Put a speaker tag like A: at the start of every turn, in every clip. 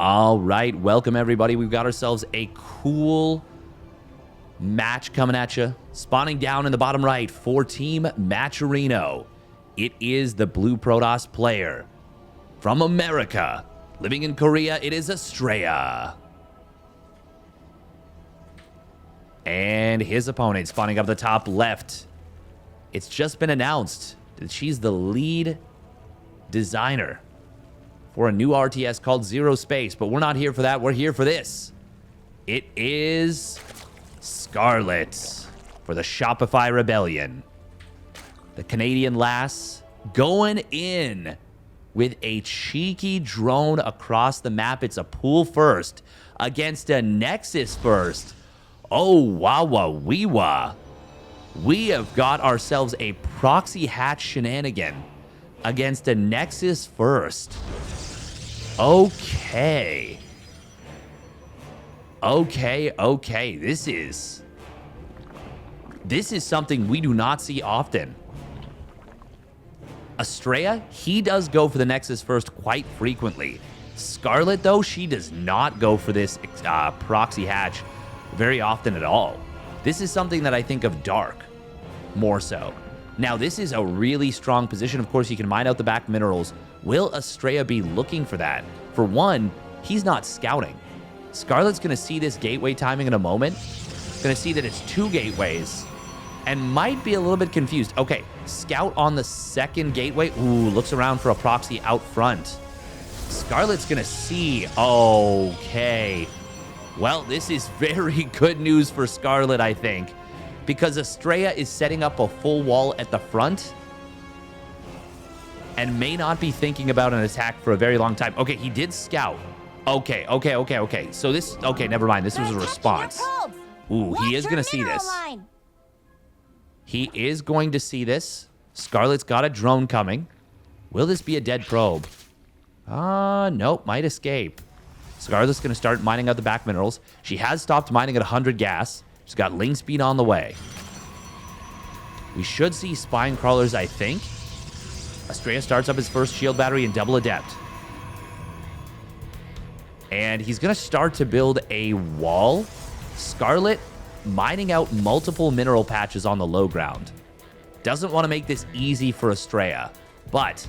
A: All right, welcome everybody. We've got ourselves a cool match coming at you. Spawning down in the bottom right for Team Matcherino. It is the Blue Protoss player from America. Living in Korea, it is Astrea. And his opponent spawning up the top left. It's just been announced that she's the lead designer for a new RTS called Zero Space, but we're not here for that. We're here for this. It is Scarlett for the Shopify Rebellion. The Canadian lass going in with a cheeky drone across the map. It's a pool first against a Nexus first. Oh, wow-wah-wee-wah. We have got ourselves a proxy hatch shenanigan against a Nexus first. Okay. This is something we do not see often. Astrea, he does go for the Nexus first quite frequently. Scarlett, though, she does not go for this proxy hatch very often at all. This is something that I think of Dark more so. Now, this is a really strong position. Of course, you can mine out the back minerals. Will Astrea be looking for that? For one, he's not scouting. Scarlett's going to see this gateway timing in a moment. Going to see that it's 2 gateways and might be a little bit confused. Okay, scout on the second gateway. Ooh, looks around for a proxy out front. Scarlett's going to see. Okay. Well, this is very good news for Scarlett, I think, because Astrea is setting up a full wall at the front and may not be thinking about an attack for a very long time. Okay, he did scout. Okay. So this, okay, never mind. This was a response. Ooh, he is going to see this. He is going to see this. Scarlett's got a drone coming. Will this be a dead probe? Nope, might escape. Scarlett's going to start mining out the back minerals. She has stopped mining at 100 gas. She's got link speed on the way. We should see spine crawlers, I think. Astrea starts up his first shield battery and double adept. And he's going to start to build a wall. Scarlett mining out multiple mineral patches on the low ground. Doesn't want to make this easy for Astrea, but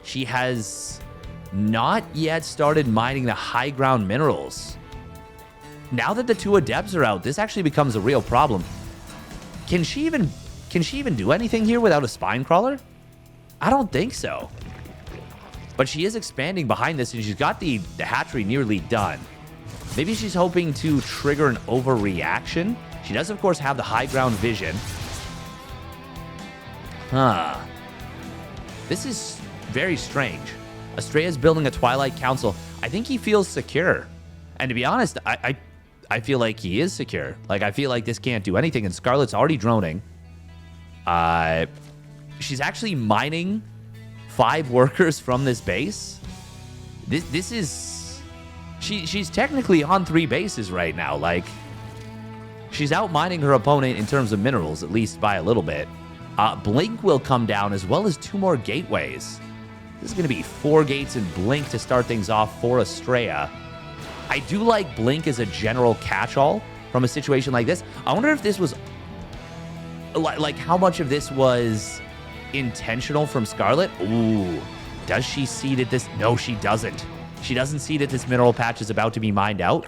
A: she has not yet started mining the high ground minerals. Now that the 2 adepts are out, this actually becomes a real problem. Can she even do anything here without a spine crawler? I don't think so. But she is expanding behind this, and she's got the hatchery nearly done. Maybe she's hoping to trigger an overreaction. She does, of course, have the high ground vision. This is very strange. Astrea's building a Twilight Council. I think he feels secure. And to be honest, I feel like he is secure. Like, I feel like this can't do anything, and Scarlett's already droning. She's actually mining 5 workers from this base. This is... She's technically on 3 bases right now. Like, she's out mining her opponent in terms of minerals, at least by a little bit. Blink will come down, as well as 2 more gateways. This is going to be 4 gates and Blink to start things off for Astrea. I do like Blink as a general catch-all from a situation like this. I wonder if this was... Like, how much of this was intentional from Scarlett? Ooh. Does she see that this... No, she doesn't. She doesn't see that this mineral patch is about to be mined out.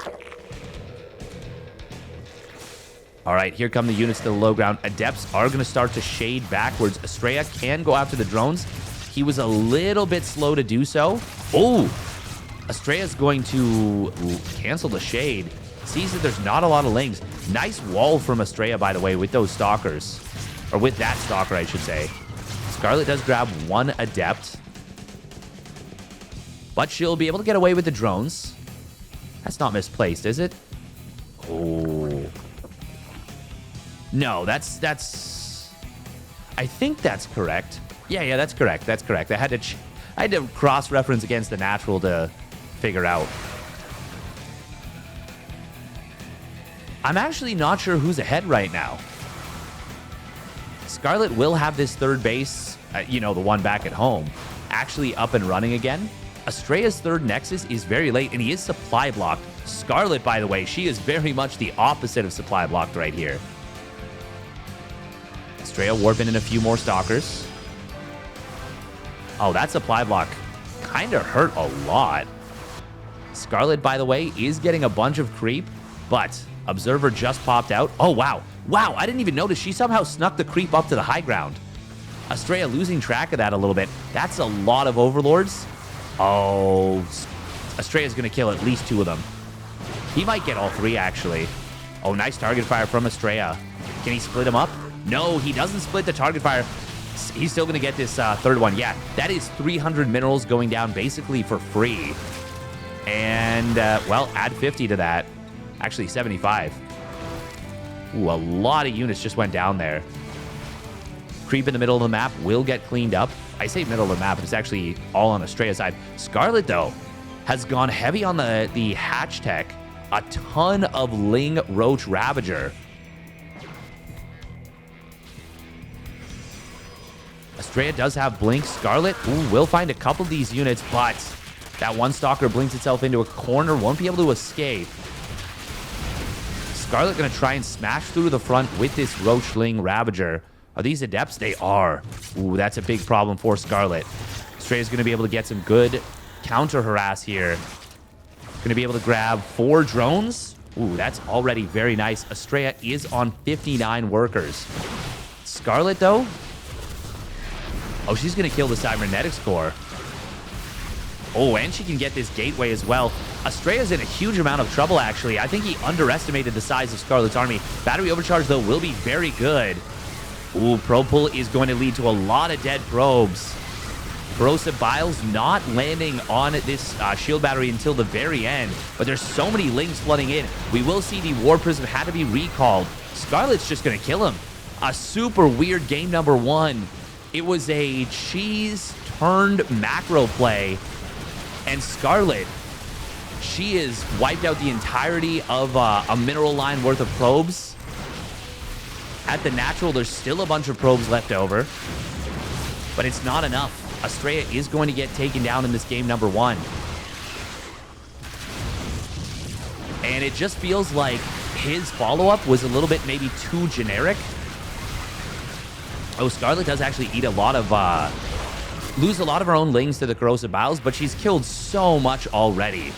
A: All right, here come the units to the low ground. Adepts are going to start to shade backwards. Astrea can go after the drones. He was a little bit slow to do so. Oh, Astrea's going to cancel the shade. Sees that there's not a lot of links. Nice wall from Astrea, by the way, with those stalkers. Or with that stalker, I should say. Scarlett does grab 1 adept. But she'll be able to get away with the drones. That's not misplaced, is it? Oh. No, that's... I think that's correct. Yeah, that's correct. That's correct. I had to cross-reference against the natural to figure out. I'm actually not sure who's ahead right now. Scarlett will have this 3rd base, the one back at home, actually up and running again. Astrea's third Nexus is very late, and he is supply blocked. Scarlett, by the way, she is very much the opposite of supply blocked right here. Astrea warping in a few more Stalkers. Oh, that supply block kind of hurt a lot. Scarlett, by the way, is getting a bunch of creep, but Observer just popped out. Oh, wow. Wow, I didn't even notice. She somehow snuck the creep up to the high ground. Astrea losing track of that a little bit. That's a lot of Overlords. Oh, Astrea's going to kill at least 2 of them. He might get all 3, actually. Oh, nice target fire from Astrea. Can he split him up? No, he doesn't split the target fire. He's still going to get this third one. Yeah, that is 300 minerals going down basically for free. And, well, add 50 to that. Actually, 75. Ooh, a lot of units just went down there. Creep in the middle of the map will get cleaned up. I say middle of the map, but it's actually all on Astrea's side. Scarlett, though, has gone heavy on the hatch tech. A ton of Ling Roach Ravager. Astrea does have Blink. Scarlett will find a couple of these units, but that one Stalker blinks itself into a corner. Won't be able to escape. Scarlett going to try and smash through the front with this Roach Ling Ravager. Are these Adepts? They are. Ooh, that's a big problem for Scarlett. Astrea's going to be able to get some good counter harass here. Going to be able to grab 4 drones. Ooh, that's already very nice. Astrea is on 59 workers. Scarlett, though? Oh, she's going to kill the Cybernetics Core. Oh, and she can get this gateway as well. Astrea's in a huge amount of trouble, actually. I think he underestimated the size of Scarlett's army. Battery overcharge, though, will be very good. Ooh, probe pull is going to lead to a lot of dead probes. Corrosive Biles not landing on this shield battery until the very end, but there's so many Lings flooding in. We will see the War Prism had to be recalled. Scarlett's just going to kill him. A super weird game number 1. It was a cheese turned macro play, and Scarlett, she is wiped out the entirety of a mineral line worth of probes. At the natural, there's still a bunch of probes left over, but it's not enough. Astrea is going to get taken down in this game number 1. And it just feels like his follow-up was a little bit maybe too generic. Oh, Scarlett does actually eat a lot of, lose a lot of her own Lings to the Corrosive Biles, but she's killed so much already.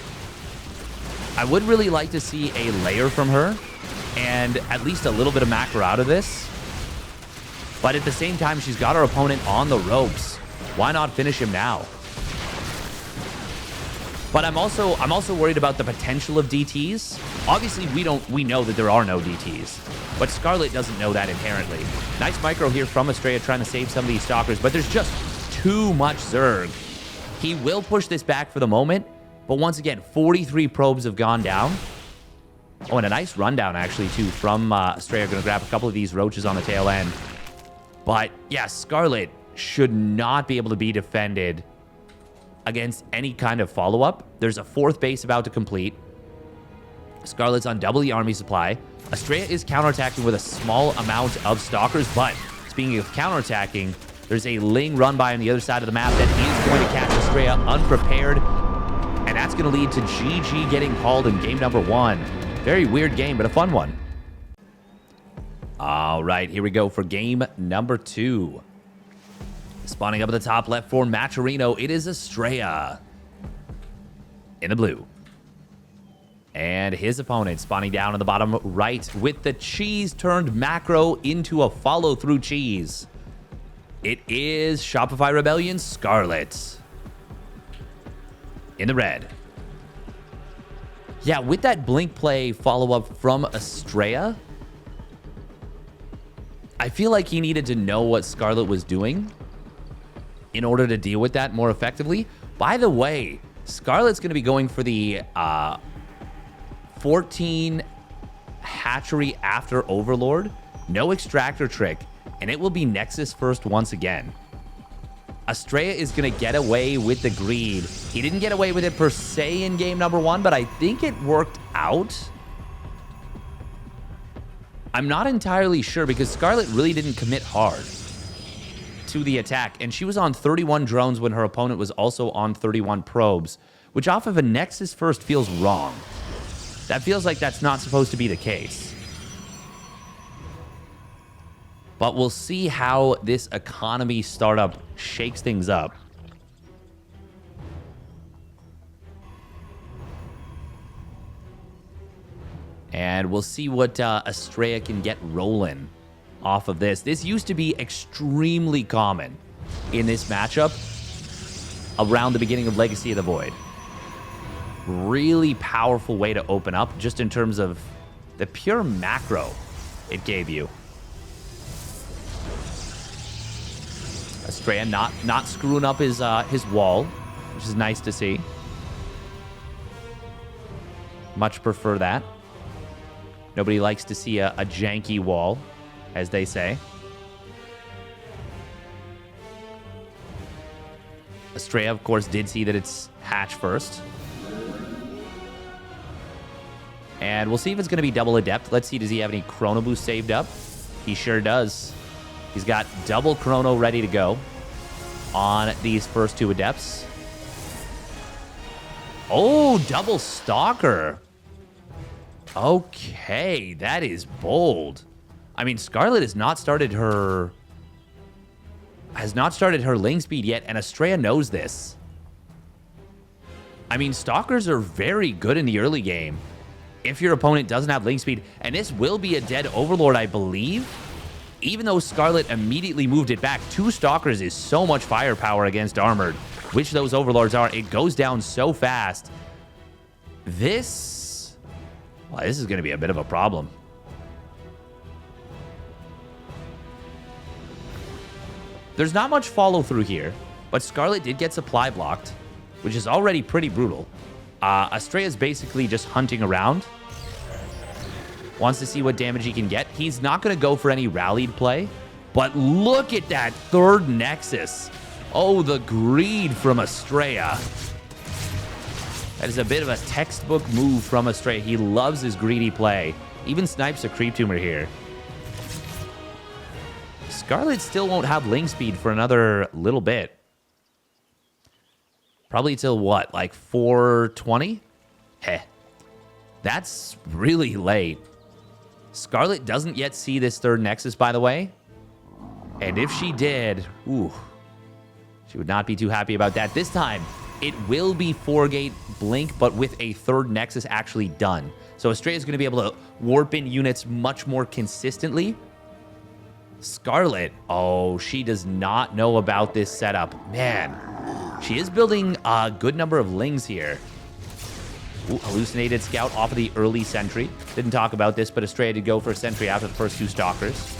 A: I would really like to see a layer from her and at least a little bit of macro out of this. But at the same time, she's got her opponent on the ropes. Why not finish him now? But I'm also worried about the potential of DTs. Obviously, we know that there are no DTs, but Scarlett doesn't know that inherently. Nice micro here from Astrea trying to save some of these Stalkers, but there's just too much Zerg. He will push this back for the moment, but once again, 43 probes have gone down. Oh, and a nice rundown, actually, too, from Astrea. Going to grab a couple of these roaches on the tail end. But, yeah, Scarlett should not be able to be defended against any kind of follow-up. There's a 4th base about to complete. Scarlett's on double the army supply. Astrea is counterattacking with a small amount of Stalkers, but speaking of counterattacking, there's a Ling run by on the other side of the map that is going to catch Astrea unprepared, and that's going to lead to GG getting called in game number 1. Very weird game, but a fun one. All right, here we go for game number 2. Spawning up at the top left for Maturino, it is Astrea in the blue. And his opponent spawning down in the bottom right with the cheese turned macro into a follow-through cheese. It is Shopify Rebellion Scarlett in the red. Yeah, with that blink play follow-up from Astrea, I feel like he needed to know what Scarlett was doing in order to deal with that more effectively. By the way, Scarlett's going to be going for the 14 hatchery after Overlord. No extractor trick, and it will be Nexus first once again. Astrea is going to get away with the greed. He didn't get away with it per se in game number 1, but I think it worked out. I'm not entirely sure because Scarlett really didn't commit hard to the attack. And she was on 31 drones when her opponent was also on 31 probes, which off of a Nexus first feels wrong. That feels like that's not supposed to be the case. But we'll see how this economy startup shakes things up. And we'll see what Astrea can get rolling off of this. This used to be extremely common in this matchup around the beginning of Legacy of the Void. Really powerful way to open up just in terms of the pure macro it gave you. Astrea not screwing up his wall, which is nice to see. Much prefer that. Nobody likes to see a janky wall, as they say. Astrea, of course, did see that it's hatch first. And we'll see if it's going to be double adept. Let's see, does he have any chrono boost saved up? He sure does. He's got double chrono ready to go on these first two adepts. Oh, double stalker. Okay, that is bold. I mean, Scarlett has not started her ling speed yet, and Astrea knows this. I mean, stalkers are very good in the early game if your opponent doesn't have ling speed, and this will be a dead overlord, I believe. Even though Scarlett immediately moved it back, 2 stalkers is so much firepower against armored, which those overlords are. It goes down so fast. This is going to be a bit of a problem. There's not much follow through here, but Scarlett did get supply blocked, which is already pretty brutal. Astrea is basically just hunting around. Wants to see what damage he can get. He's not going to go for any rallied play, but look at that third Nexus. Oh, the greed from Astrea. That is a bit of a textbook move from Astrea. He loves his greedy play. Even snipes a creep tumor here. Scarlett still won't have ling speed for another little bit. Probably till what, like 420? Heh. That's really late. Scarlett doesn't yet see this third Nexus, by the way. And if she did, ooh, she would not be too happy about that. This time, it will be 4-gate blink, but with a third Nexus actually done. So Astrea is going to be able to warp in units much more consistently. Scarlett, oh, she does not know about this setup. Man, she is building a good number of lings here. Ooh, hallucinated scout off of the early sentry. Didn't talk about this, but Astrea did go for a sentry after the first 2 stalkers.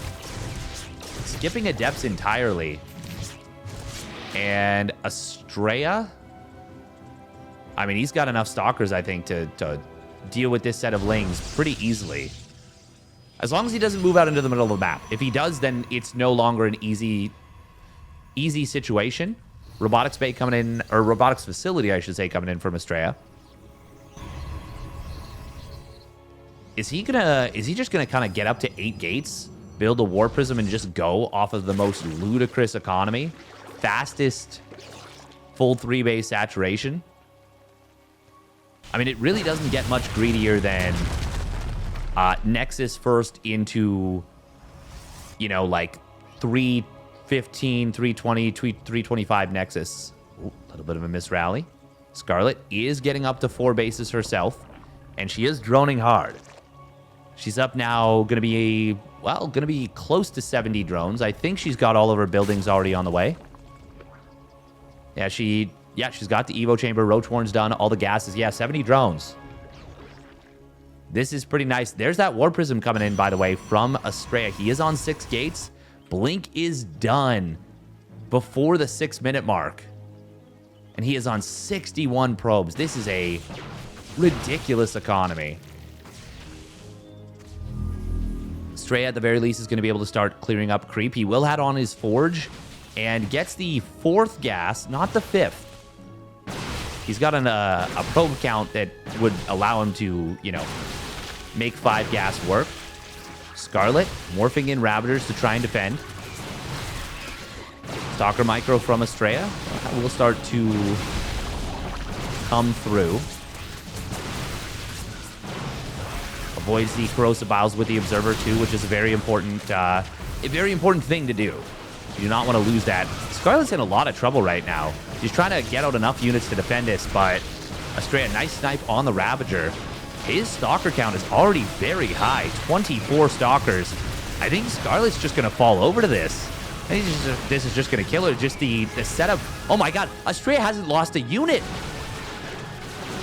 A: Skipping adepts entirely. And Astrea, I mean, he's got enough stalkers, I think, to deal with this set of lings pretty easily. As long as he doesn't move out into the middle of the map. If he does, then it's no longer an easy situation. Robotics bay coming in, or robotics facility, I should say, coming in from Astrea. Is he just gonna kind of get up to 8 gates, build a war prism, and just go off of the most ludicrous economy? Fastest full 3-base saturation? I mean, it really doesn't get much greedier than Nexus first into, you know, like 315, 320, 325 Nexus. Ooh, a little bit of a miss rally. Scarlett is getting up to 4 bases herself, and she is droning hard. She's up now, going to be close to 70 drones. I think she's got all of her buildings already on the way. Yeah, she's got the Evo chamber, Roach Horns done, all the gases. Yeah, 70 drones. This is pretty nice. There's that War Prism coming in, by the way, from Astrea. He is on 6 gates. Blink is done before the 6-minute mark. And he is on 61 probes. This is a ridiculous economy. Astrea, at the very least, is going to be able to start clearing up creep. He will have on his Forge and gets the 4th gas, not the 5th. He's got a probe count that would allow him to, you know, make 5 gas work. Scarlett morphing in Ravagers to try and defend. Stalker micro from Astrea will start to come through. Avoids the corrosive biles with the observer too, which is a very important thing to do. You do not want to lose that. Scarlett's in a lot of trouble right now. She's trying to get out enough units to defend this, but Astrea, nice snipe on the Ravager. His Stalker count is already very high, 24 Stalkers. I think Scarlett's just going to fall over to this. I think this is just going to kill her. Just the setup. Oh my god, Astrea hasn't lost a unit.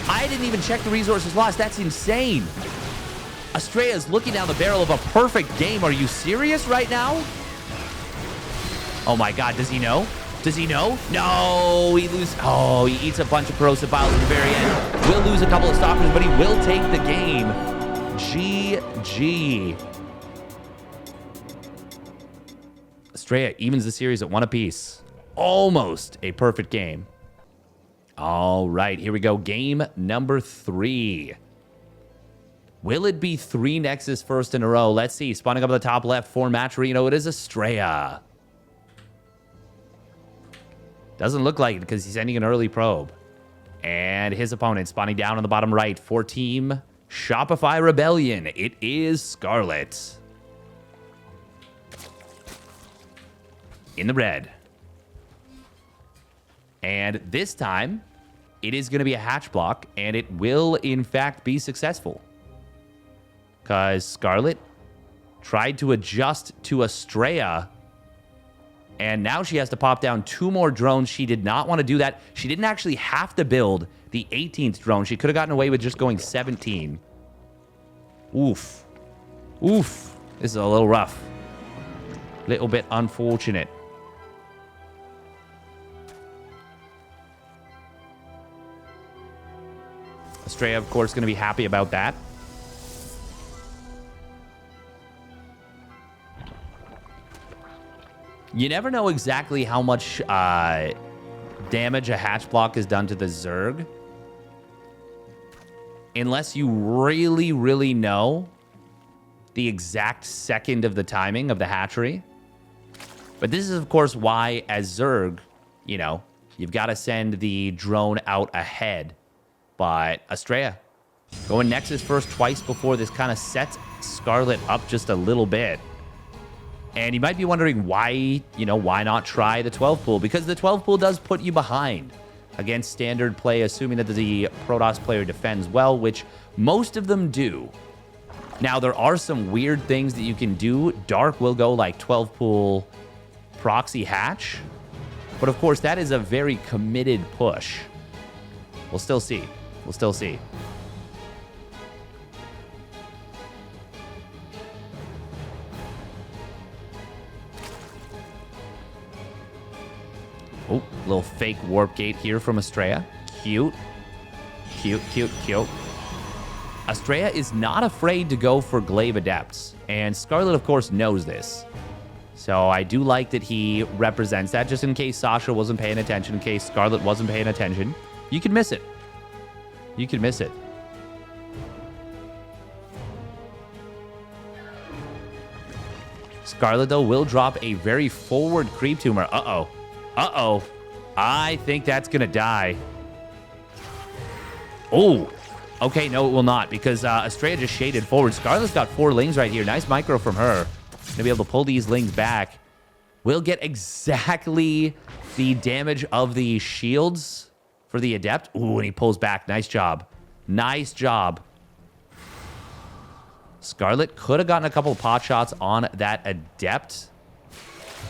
A: I didn't even check the resources lost. That's insane. Astrea is looking down the barrel of a perfect game. Are you serious right now? Oh my god, does he know? Does he know? No, he loses. Oh, he eats a bunch of corrosive biles at the very end. Will lose a couple of Stalkers, but he will take the game. GG. Astrea evens the series at 1 apiece. Almost a perfect game. All right, here we go. Game number 3. Will it be 3 Nexus first in a row? Let's see. Spawning up at the top left for Matcherino. It is Astrea. Doesn't look like it because he's sending an early probe. And his opponent spawning down on the bottom right for Team Shopify Rebellion. It is Scarlett. In the red. And this time, it is going to be a hatch block, and it will, in fact, be successful. Because Scarlett tried to adjust to Astrea, and now she has to pop down 2 more drones. She did not want to do that. She didn't actually have to build the 18th drone. She could have gotten away with just going 17. Oof. Oof. This is a little rough. Little bit unfortunate. Astrea, of course, going to be happy about that. You never know exactly how much damage a hatch block has done to the Zerg. Unless you really, really know the exact second of the timing of the hatchery. But this is, of course, why, as Zerg, you know, you've got to send the drone out ahead. But Astrea going Nexus first twice before this kind of sets Scarlett up just a little bit. And you might be wondering why, you know, why not try the 12 pool? Because the 12 pool does put you behind against standard play, assuming that the Protoss player defends well, which most of them do. Now, there are some weird things that you can do. Dark will go like 12 pool proxy hatch. But of course, that is a very committed push. We'll still see. We'll still see. Oh, little fake warp gate here from Astrea. Cute. Cute, cute, cute. Astrea is not afraid to go for Glaive Adepts. And Scarlett, of course, knows this. So I do like that he represents that, just in case Sasha wasn't paying attention, in case Scarlett wasn't paying attention. You can miss it. You can miss it. Scarlett, though, will drop a very forward creep tumor. Uh-oh. Uh-oh. I think that's going to die. Oh. Okay, no, it will not, because Astrea just shaded forward. Scarlett's got 4 lings right here. Nice micro from her. Going to be able to pull these lings back. We'll get exactly the damage of the shields for the Adept. Ooh, and he pulls back. Nice job. Nice job. Scarlett could have gotten a couple of pot shots on that Adept.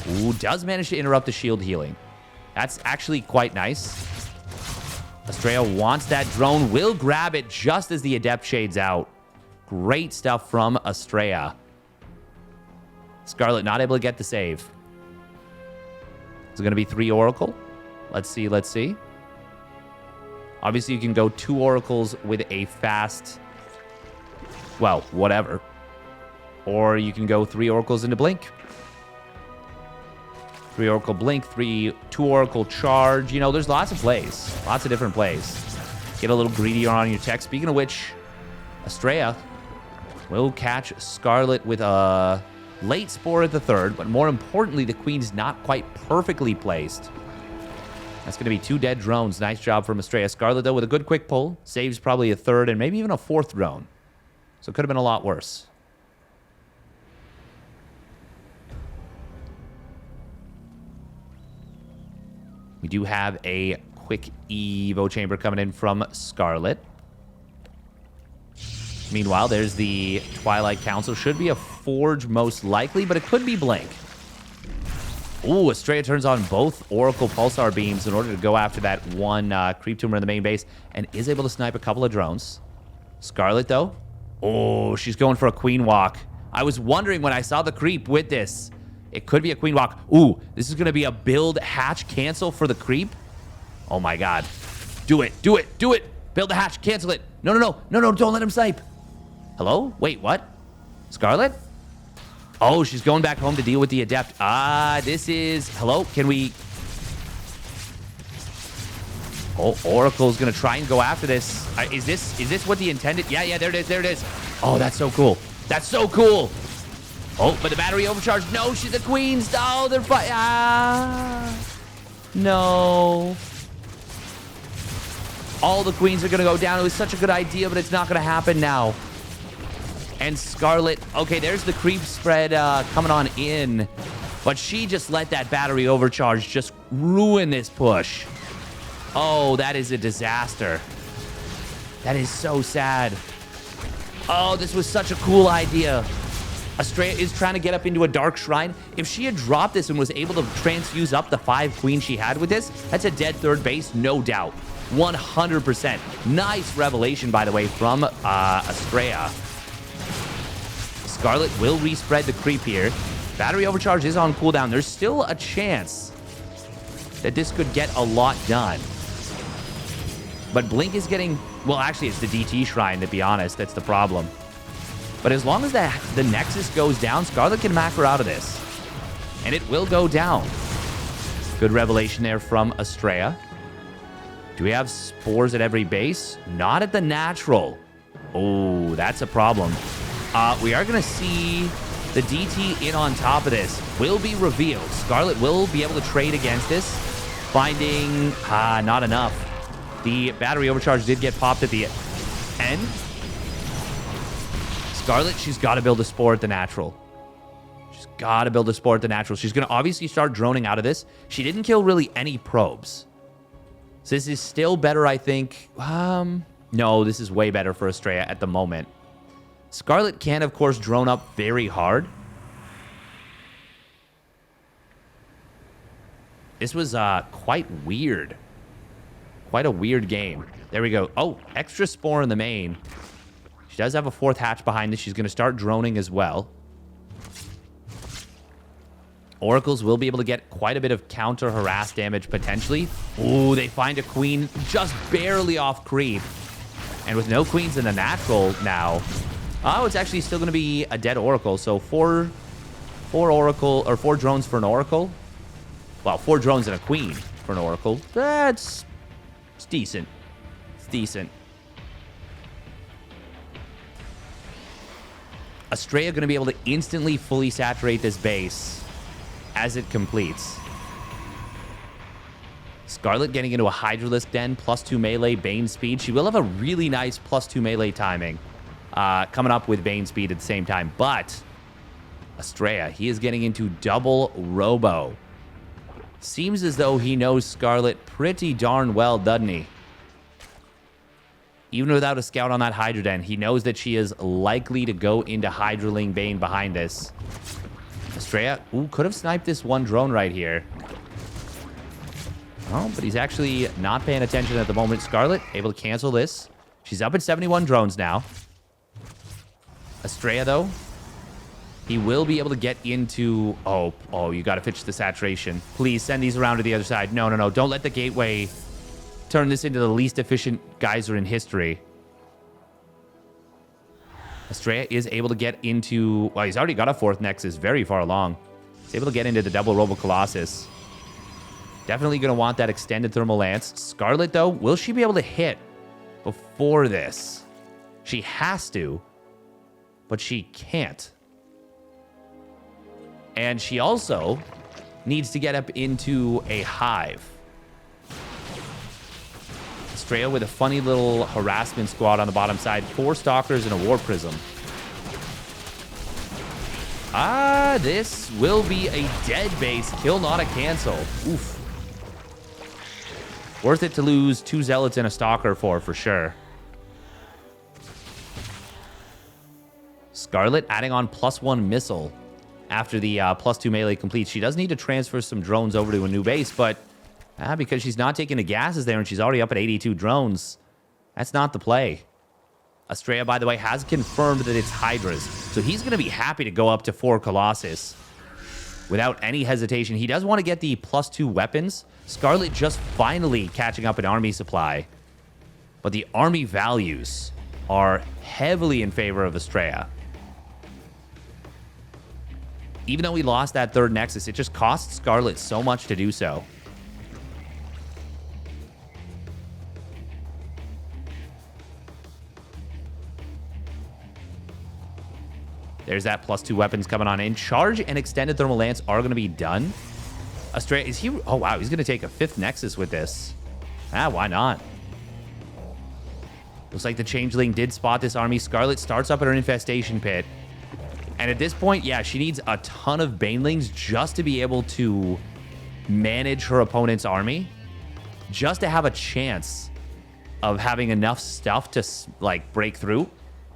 A: Ooh, does manage to interrupt the shield healing. That's actually quite nice. Astrea wants that drone. Will grab it just as the Adept shades out. Great stuff from Astrea. Scarlett not able to get the save. Is it going to be 3 Oracle? Let's see, let's see. Obviously, you can go 2 Oracles with a fast... Well, whatever. Or you can go 3 Oracles into Blink. 3 Oracle Blink, 2 Oracle Charge. You know, there's lots of plays. Lots of different plays. Get a little greedier on your tech. Speaking of which, Astrea will catch Scarlett with a Late Spore at the third, but more importantly, the Queen's not quite perfectly placed. That's going to be 2 dead drones. Nice job from Astrea. Scarlett, though, with a good quick pull. Saves probably a third and maybe even a 4th drone. So it could have been a lot worse. We do have a quick Evo chamber coming in from Scarlett. Meanwhile, there's the Twilight Council. Should be a Forge most likely, but it could be Blink. Ooh, Astrea turns on both Oracle Pulsar Beams in order to go after that one Creep Tumor in the main base and is able to snipe a couple of drones. Scarlett, though. Oh, she's going for a Queen Walk. I was wondering when I saw the creep with this. It could be a Queen Walk. Ooh, this is going to be a build hatch cancel for the creep. Oh, my God. Do it. Do it. Do it. Build the hatch. Cancel it. No, no, no. No, no. Don't let him snipe. Hello? Wait, what? Scarlett? Oh, she's going back home to deal with the Adept. This is... Hello? Can we... Oh, Oracle's going to try and go after this. Is this what the intended... Yeah, there it is. There it is. Oh, that's so cool. That's so cool. Oh, but the battery overcharged. No, she's a queen. Oh, they're fighting. No. All the queens are going to go down. It was such a good idea, but it's not going to happen now. And Scarlett, okay, there's the creep spread coming on in. But she just let that battery overcharge just ruin this push. Oh, that is a disaster. That is so sad. Oh, this was such a cool idea. Astrea is trying to get up into a Dark Shrine. If she had dropped this and was able to transfuse up the 5 queens she had with this, that's a dead third base, no doubt. 100%. Nice revelation, by the way, from Astrea. Scarlett will respread the creep here. Battery overcharge is on cooldown. There's still a chance that this could get a lot done. But Blink is getting... Well, actually, it's the DT Shrine, to be honest. That's the problem. But as long as the Nexus goes down, Scarlett can macro out of this. And it will go down. Good revelation there from Astrea. Do we have spores at every base? Not at the natural. Oh, that's a problem. We are going to see the DT in on top of this. Will be revealed. Scarlett will be able to trade against this. Finding... not enough. The battery overcharge did get popped at the end. Scarlett, she's got to build a spore at the natural. She's got to build a spore at the natural. She's going to obviously start droning out of this. She didn't kill really any probes. So this is still better, I think. No, this is way better for Astrea at the moment. Scarlett can, of course, drone up very hard. This was quite weird. Quite a weird game. There we go. Oh, extra spore in the main. She does have a 4th hatch behind this. She's going to start droning as well. Oracles will be able to get quite a bit of counter harass damage potentially. Ooh, they find a queen just barely off creep. And with no queens in the natural now... Oh, it's actually still going to be a dead Oracle. So 4 Oracle, or 4 drones for an Oracle. Well, 4 drones and a queen for an Oracle. It's decent. It's decent. Astrea going to be able to instantly fully saturate this base as it completes. Scarlett getting into a Hydralisk Den, +2 melee, Bane speed. She will have a really nice +2 melee timing. Coming up with Bane speed at the same time. But Astrea, he is getting into double Robo. Seems as though he knows Scarlett pretty darn well, doesn't he? Even without a scout on that Hydra Den, he knows that she is likely to go into Hydraling Bane behind this. Astrea, ooh, could have sniped this one drone right here. Oh, but he's actually not paying attention at the moment. Scarlett, able to cancel this. She's up at 71 drones now. Astrea, though, he will be able to get into... Oh, you got to finish the saturation. Please send these around to the other side. No, no, no. Don't let the gateway turn this into the least efficient geyser in history. Astrea is able to get into... Well, he's already got a 4th Nexus very far along. He's able to get into the double Robo Colossus. Definitely going to want that extended Thermal Lance. Scarlett, though, will she be able to hit before this? She has to, but she can't. And she also needs to get up into a hive. Astrea with a funny little harassment squad on the bottom side. 4 stalkers and a war prism. This will be a dead base. Kill, not a cancel. Oof. Worth it to lose 2 zealots and a stalker for sure. Scarlett adding on +1 missile after the +2 melee completes. She does need to transfer some drones over to a new base, but because she's not taking the gases there and she's already up at 82 drones, that's not the play. Astrea, by the way, has confirmed that it's Hydras, so he's going to be happy to go up to 4 Colossus without any hesitation. He does want to get the +2 weapons. Scarlett just finally catching up in army supply, but the army values are heavily in favor of Astrea. Even though we lost that 3rd Nexus, it just costs Scarlett so much to do so. There's that +2 weapons coming on in. Charge and extended thermal lance are going to be done. Astrea, is he... Oh, wow. He's going to take a 5th Nexus with this. Why not? Looks like the Changeling did spot this army. Scarlett starts up at her infestation pit. And at this point, yeah, she needs a ton of Banelings just to be able to manage her opponent's army. Just to have a chance of having enough stuff to, like, break through.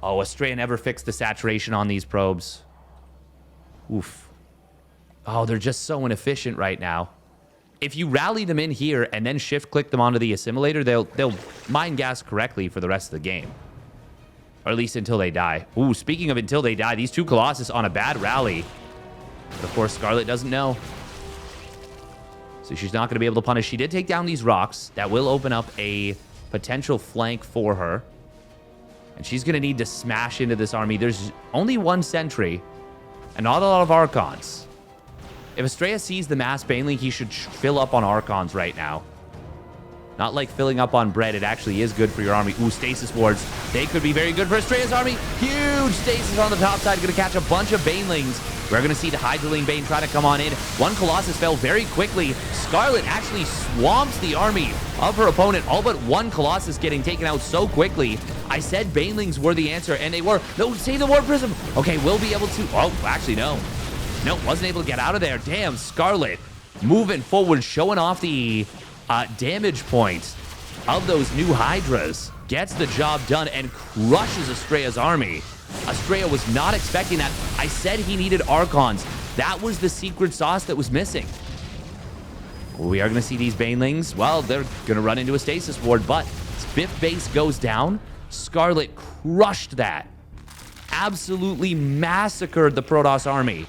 A: Oh, Astrea never fixed the saturation on these probes. Oof. Oh, they're just so inefficient right now. If you rally them in here and then shift-click them onto the assimilator, they'll mine gas correctly for the rest of the game. Or at least until they die. Ooh, speaking of until they die, these 2 Colossus on a bad rally. But of course, Scarlett doesn't know. So she's not going to be able to punish. She did take down these rocks. That will open up a potential flank for her. And she's going to need to smash into this army. There's only 1 sentry and not a lot of Archons. If Astrea sees the mass Baneling, he should fill up on Archons right now. Not like filling up on bread. It actually is good for your army. Ooh, stasis wards. They could be very good for Astrea's army. Huge stasis on the top side. Going to catch a bunch of Banelings. We're going to see the Hydraling Bane try to come on in. 1 Colossus fell very quickly. Scarlett actually swamps the army of her opponent. All but 1 Colossus getting taken out so quickly. I said Banelings were the answer, and they were. No, save the War Prism. Okay, we'll be able to... Oh, actually, no. No, wasn't able to get out of there. Damn, Scarlett moving forward, showing off the damage points of those new Hydras. Gets the job done and crushes Astrea's army. Astrea was not expecting that. I said he needed Archons. That was the secret sauce that was missing. We are going to see these Banelings. Well, they're going to run into a stasis ward, but 5th base goes down. Scarlett crushed that. Absolutely massacred the Protoss army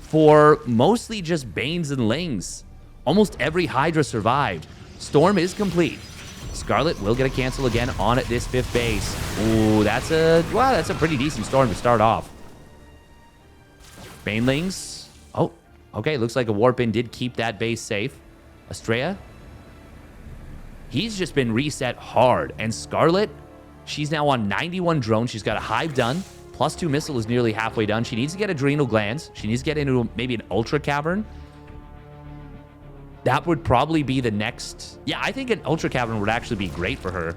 A: for mostly just Banes and Lings. Almost every Hydra survived. Storm is complete. Scarlett will get a cancel again on this 5th base. Ooh, that's a pretty decent storm to start off. Banelings. Oh, okay. Looks like a Warpin did keep that base safe. Astrea. He's just been reset hard. And Scarlett, she's now on 91 drones. She's got a hive done. +2 missile is nearly halfway done. She needs to get adrenal glands. She needs to get into maybe an ultra cavern. That would probably be the next... Yeah, I think an ultra cavern would actually be great for her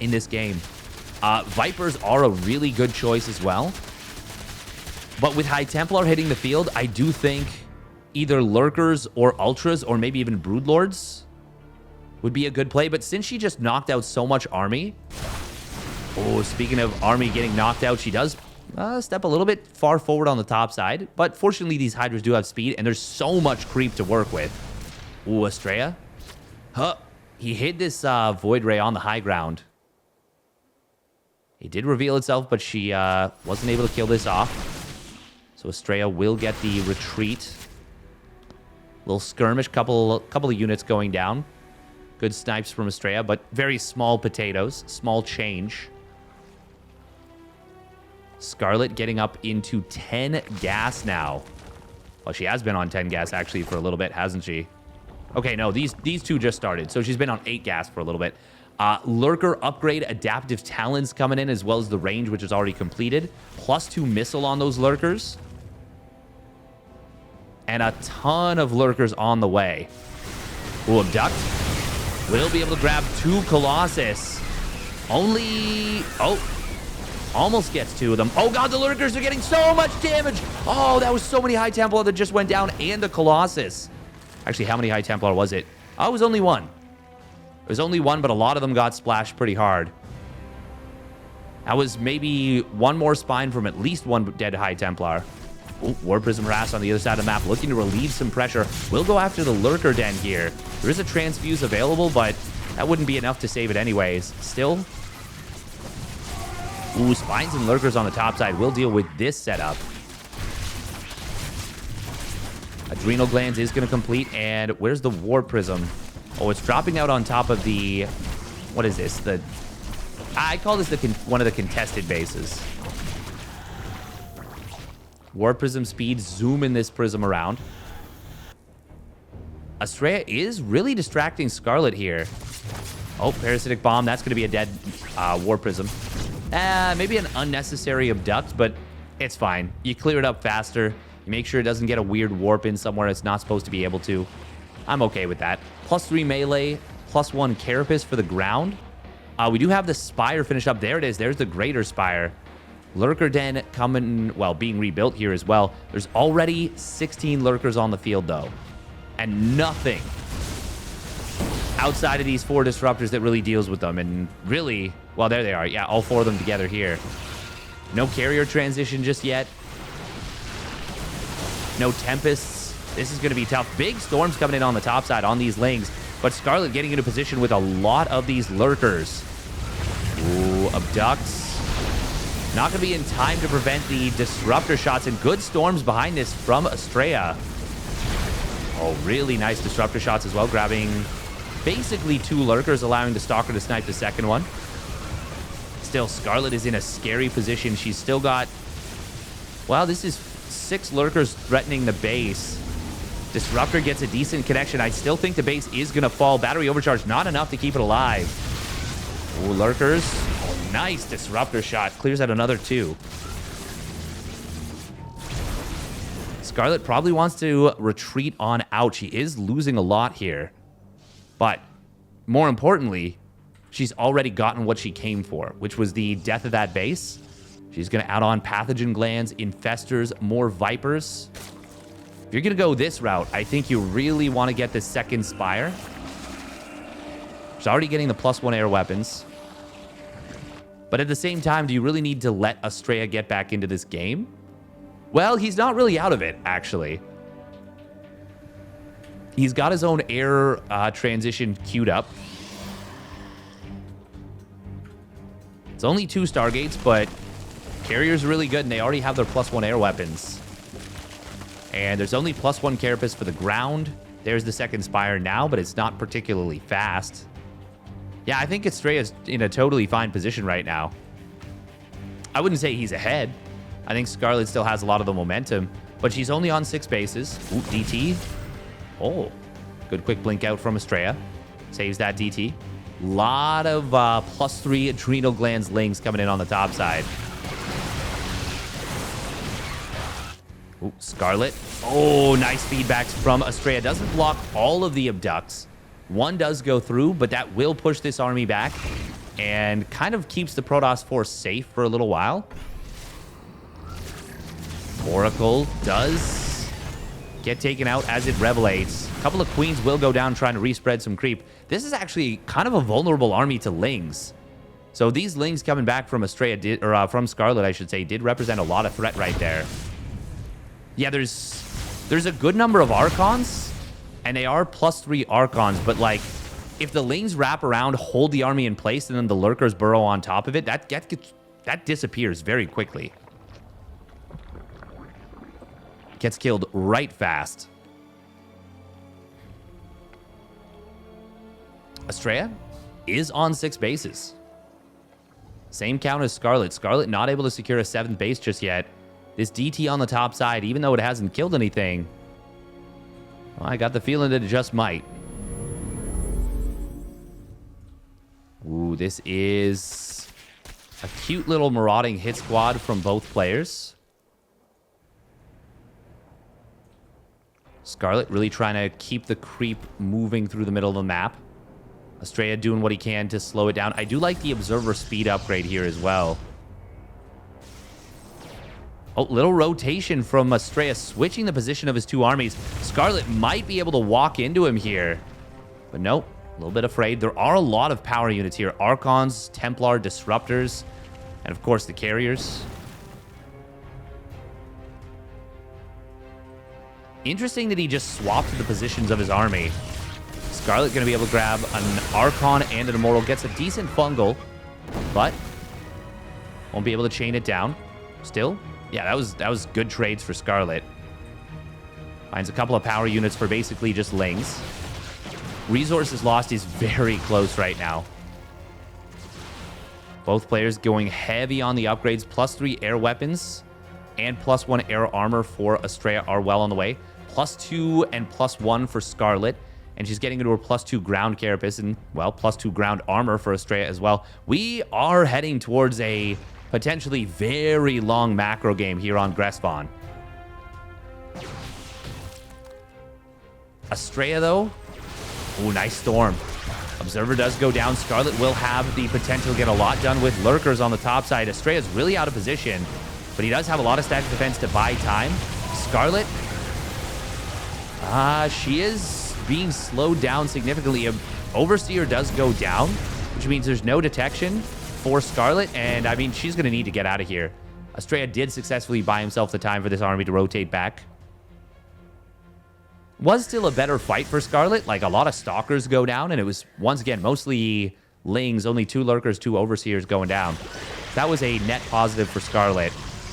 A: in this game. Vipers are a really good choice as well. But with High Templar hitting the field, I do think either Lurkers or Ultras or maybe even Broodlords would be a good play. But since she just knocked out so much army... Oh, speaking of army getting knocked out, she does step a little bit far forward on the top side. But fortunately, these Hydras do have speed, and there's so much creep to work with. Ooh, Astrea. Huh. He hit this Void Ray on the high ground. It did reveal itself, but she wasn't able to kill this off. So Astrea will get the retreat. Little skirmish, couple of units going down. Good snipes from Astrea, but very small potatoes. Small change. Scarlett getting up into 10 gas now. Well, she has been on 10 gas, actually, for a little bit, hasn't she? Okay, no, these 2 just started. So she's been on 8 gas for a little bit. Lurker upgrade, adaptive talons coming in, as well as the range, which is already completed. +2 missile on those Lurkers. and a ton of lurkers on the way. Ooh, Abduct. Will be able to grab 2 Colossus. Only... Oh. Almost gets 2 of them. Oh, God, the lurkers are getting so much damage. Oh, that was so many High Templar that just went down and a Colossus. Actually, how many High Templar was it? Oh, it was only 1. It was only 1, but a lot of them got splashed pretty hard. That was maybe 1 more spine from at least 1 dead High Templar. Ooh, War Prism Harass on the other side of the map, looking to relieve some pressure. We'll go after the Lurker Den here. There is a Transfuse available, but that wouldn't be enough to save it anyways. Still. Ooh, Spines and Lurkers on the top side. We'll deal with this setup. Adrenal Glands is going to complete, and where's the War Prism? Oh, it's dropping out on top of the... What is this? I call this one of the contested bases. War Prism speed, zooming this Prism around. Astrea is really distracting Scarlett here. Oh, Parasitic Bomb. That's going to be a dead War Prism. Maybe an unnecessary Abduct, but it's fine. You clear it up faster. You make sure it doesn't get a weird warp in somewhere it's not supposed to be able to. I'm okay with that. +3 melee, +1 Carapace for the ground. We do have the Spire finished up. There it is. There's the Greater Spire. Lurker Den coming, well, being rebuilt here as well. There's already 16 Lurkers on the field, though. And nothing outside of these 4 Disruptors that really deals with them. And really, well, there they are. Yeah, all 4 of them together here. No Carrier transition just yet. No Tempests. This is going to be tough. Big Storms coming in on the top side on these Lings. But Scarlett getting into position with a lot of these Lurkers. Ooh, Abducts. Not going to be in time to prevent the Disruptor shots, and good Storms behind this from Astrea. Oh, really nice Disruptor shots as well, grabbing basically 2 Lurkers, allowing the Stalker to snipe the second one. Still, Scarlett is in a scary position. She's still got... Well, this is 6 Lurkers threatening the base. Disruptor gets a decent connection. I still think the base is going to fall. Battery overcharge, not enough to keep it alive. Ooh, Lurkers. Oh, nice Disruptor shot. Clears out another 2. Scarlett probably wants to retreat on out. She is losing a lot here. But more importantly, she's already gotten what she came for, which was the death of that base. She's going to add on Pathogen Glands, Infestors, more Vipers. If you're going to go this route, I think you really want to get the second Spire. She's already getting the +1 air weapons. But at the same time, do you really need to let Astrea get back into this game? Well, he's not really out of it, actually. He's got his own air transition queued up. It's only 2 Stargates, but Carrier's really good, and they already have their +1 air weapons. And there's only +1 Carapace for the ground. There's the second Spire now, but it's not particularly fast. Yeah, I think Astrea's in a totally fine position right now. I wouldn't say he's ahead. I think Scarlett still has a lot of the momentum, but she's only on 6 bases. Ooh, DT. Oh, good quick blink out from Astrea. Saves that DT. Lot of +3 Adrenal Glands Lings coming in on the top side. Ooh, Scarlett. Oh, nice feedbacks from Astrea. Doesn't block all of the Abducts. 1 does go through, but that will push this army back and kind of keeps the Protoss force safe for a little while. Oracle does get taken out as it revelates. A couple of Queens will go down trying to respread some creep. This is actually kind of a vulnerable army to Lings. So these Lings coming back from Astrea, from Scarlett, I should say, did represent a lot of threat right there. Yeah, there's a good number of Archons, and they are +3 Archons, but like, if the Lings wrap around, hold the army in place, and then the Lurkers burrow on top of it, that disappears very quickly. Gets killed right fast. Astrea is on 6 bases. Same count as Scarlett. Scarlett not able to secure a 7th base just yet. This DT on the top side, even though it hasn't killed anything, well, I got the feeling that it just might. Ooh, this is a cute little marauding hit squad from both players. Scarlett really trying to keep the creep moving through the middle of the map. Astrea doing what he can to slow it down. I do like the observer speed upgrade here as well. Oh, little rotation from Astrea, switching the position of his two armies. Scarlett might be able to walk into him here. But nope, a little bit afraid. There are a lot of power units here. Archons, Templar, Disruptors, and of course the Carriers. Interesting that he just swapped the positions of his army. Scarlett going to be able to grab an Archon and an Immortal. Gets a decent fungal, but won't be able to chain it down. Still, yeah, that was good trades for Scarlett. Finds a couple of power units for basically just Lings. Resources lost is very close right now. Both players going heavy on the upgrades. +3 air weapons and +1 air armor for Astrea are well on the way. +2 and +1 for Scarlett. And she's getting into her +2 ground carapace and, well, +2 ground armor for Astrea as well. We are heading towards a potentially very long macro game here on Gresvan. Astrea, though. Ooh, nice storm. Observer does go down. Scarlett will have the potential to get a lot done with lurkers on the top side. Astrea's really out of position, but he does have a lot of stack defense to buy time. Scarlett, she is being slowed down significantly. Overseer does go down, which means there's no detection for Scarlett, and I mean, she's going to need to get out of here. Astrea did successfully buy himself the time for this army to rotate back. Was still a better fight for Scarlett. Like, a lot of Stalkers go down, and it was, once again, mostly Lings, only 2 Lurkers, 2 Overseers going down. That was a net positive for Scarlett.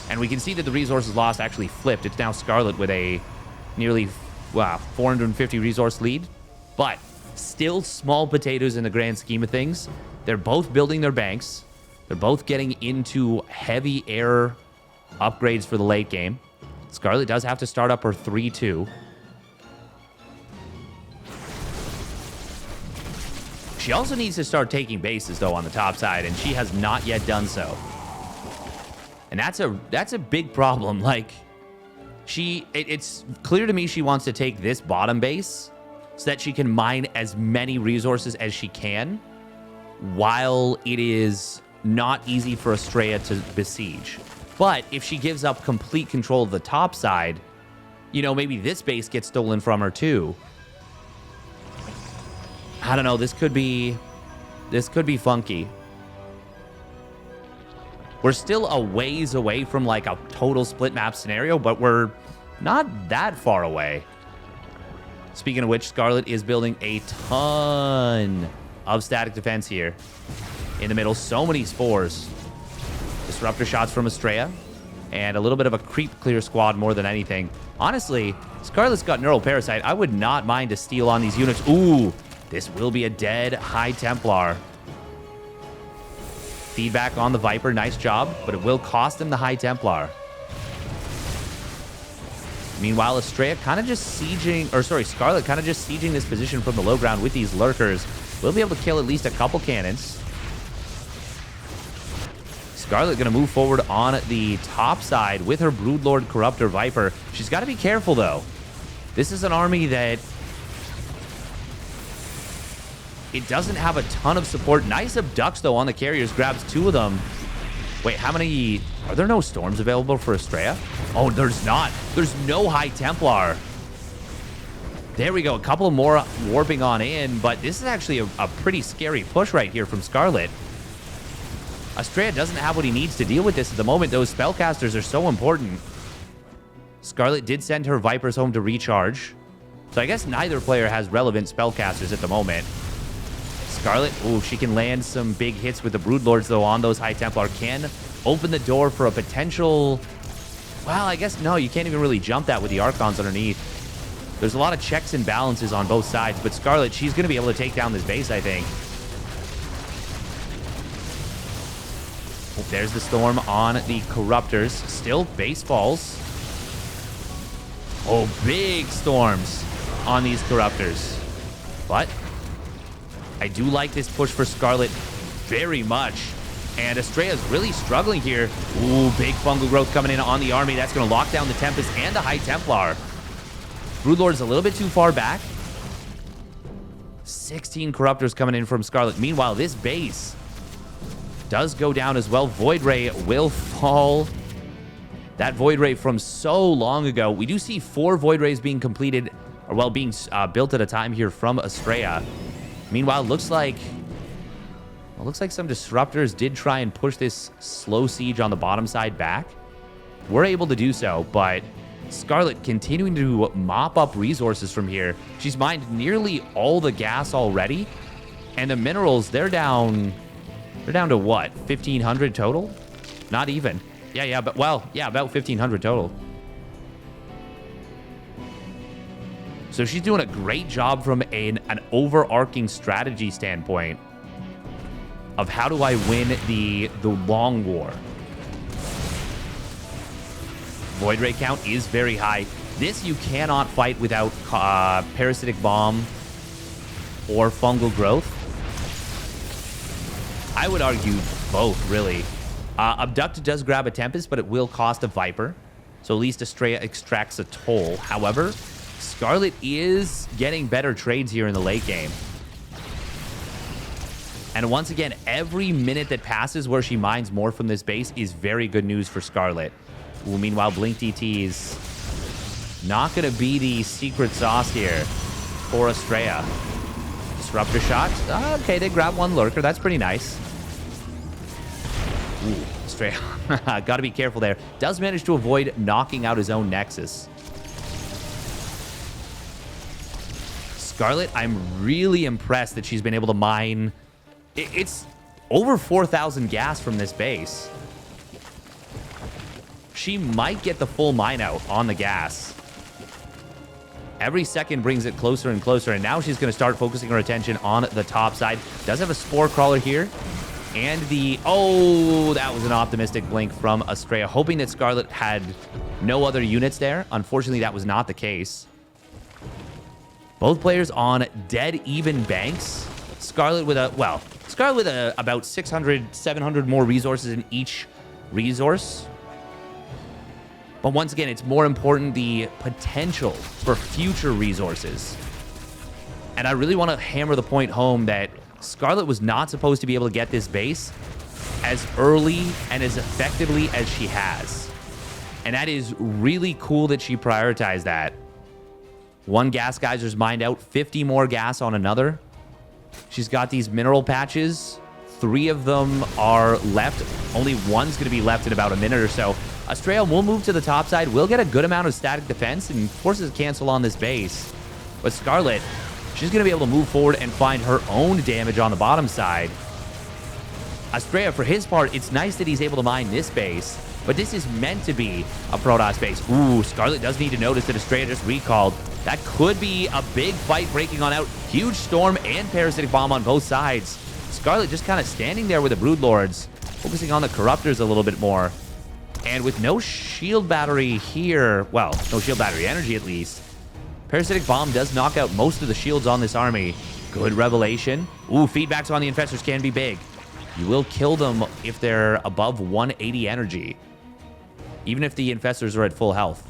A: And we can see that the resources lost actually flipped. It's now Scarlett with a nearly, 450 resource lead. But still small potatoes in the grand scheme of things. They're both building their banks. They're both getting into heavy air upgrades for the late game. Scarlett does have to start up her 3-2. She also needs to start taking bases, though, on the top side, and she has not yet done so. And that's a big problem. Like, it's clear to me she wants to take this bottom base so that she can mine as many resources as she can, while it is not easy for Astrea to besiege. But if she gives up complete control of the top side, you know, maybe this base gets stolen from her too. I don't know. This could be funky. We're still a ways away from like a total split map scenario, but we're not that far away. Speaking of which, Scarlett is building a ton of static defense here in the middle. So many spores. Disruptor shots from Astrea, and a little bit of a creep clear squad more than anything. Honestly, Scarlett's got Neural Parasite. I would not mind to steal on these units. Ooh, this will be a dead High Templar. Feedback on the Viper, nice job, but it will cost him the High Templar. Meanwhile, Astrea kind of just sieging, or sorry, Scarlett kind of just sieging this position from the low ground with these lurkers. We'll be able to kill at least a couple cannons. Scarlett going to move forward on the top side with her Broodlord Corruptor Viper. She's got to be careful, though. This is an army that it doesn't have a ton of support. Nice abducts, though, on the carriers. Grabs 2 of them. Wait, how many? Are there no storms available for Astrea? Oh, there's not. There's no High Templar. There we go. A couple more warping on in, but this is actually a pretty scary push right here from Scarlett. Astrea doesn't have what he needs to deal with this at the moment. Those spellcasters are so important. Scarlett did send her Vipers home to recharge. So I guess neither player has relevant spellcasters at the moment. Scarlett, ooh, she can land some big hits with the Broodlords, though, on those High Templar. Can open the door for a potential... Well, I guess, no, you can't even really jump that with the Archons underneath. There's a lot of checks and balances on both sides, but Scarlett, she's going to be able to take down this base, I think. There's the storm on the Corruptors. Still base falls. Oh, big storms on these Corruptors. But I do like this push for Scarlett very much. And Astrea's really struggling here. Ooh, big fungal growth coming in on the army. That's going to lock down the Tempest and the High Templar. Broodlord's a little bit too far back. 16 Corruptors coming in from Scarlett. Meanwhile, this base does go down as well. Void Ray will fall. That Void Ray from so long ago. We do see 4 Void Rays being completed, or well, being built at a time here from Astrea. Meanwhile, looks like some Disruptors did try and push this slow siege on the bottom side back. We're able to do so, but Scarlett continuing to mop up resources from here. She's mined nearly all the gas already, and the minerals, they're down to what, 1,500 total? Not even. Yeah, but well, yeah, about 1,500 total. So she's doing a great job from an overarching strategy standpoint of how do I win the long war. Void Ray count is very high. This you cannot fight without Parasitic Bomb or Fungal Growth. I would argue both, really. Abduct does grab a Tempest, but it will cost a Viper. So at least Astrea extracts a toll. However, Scarlett is getting better trades here in the late game. And once again, every minute that passes where she mines more from this base is very good news for Scarlett. Ooh, meanwhile, Blink DT is not going to be the secret sauce here for Astrea. Disruptor shot. Okay, they grab one Lurker. That's pretty nice. Ooh, Astrea. Got to be careful there. Does manage to avoid knocking out his own Nexus. Scarlett, I'm really impressed that she's been able to mine. It's over 4,000 gas from this base. She might get the full mine out on the gas. Every second brings it closer and closer, and now she's going to start focusing her attention on the top side. Does have a Spore Crawler here. And oh, that was an optimistic blink from Astrea, hoping that Scarlett had no other units there. Unfortunately, that was not the case. Both players on dead even banks. Scarlett with about 600, 700 more resources in each resource. But once again, it's more important the potential for future resources. And I really want to hammer the point home that Scarlett was not supposed to be able to get this base as early and as effectively as she has. And that is really cool that she prioritized that. One gas geyser's mined out, 50 more gas on another. She's got these mineral patches. 3 of them are left. Only one's going to be left in about a minute or so. Astrea will move to the top side, will get a good amount of static defense, and forces a cancel on this base. But Scarlett, she's going to be able to move forward and find her own damage on the bottom side. Astrea, for his part, it's nice that he's able to mine this base, but this is meant to be a Protoss base. Ooh, Scarlett does need to notice that Astrea just recalled. That could be a big fight breaking on out. Huge Storm and Parasitic Bomb on both sides. Scarlett just kind of standing there with the Broodlords, focusing on the Corruptors a little bit more. And with no shield battery here, well, no shield battery energy at least, Parasitic Bomb does knock out most of the shields on this army. Good revelation. Ooh, feedbacks on the Infestors can be big. You will kill them if they're above 180 energy, even if the Infestors are at full health.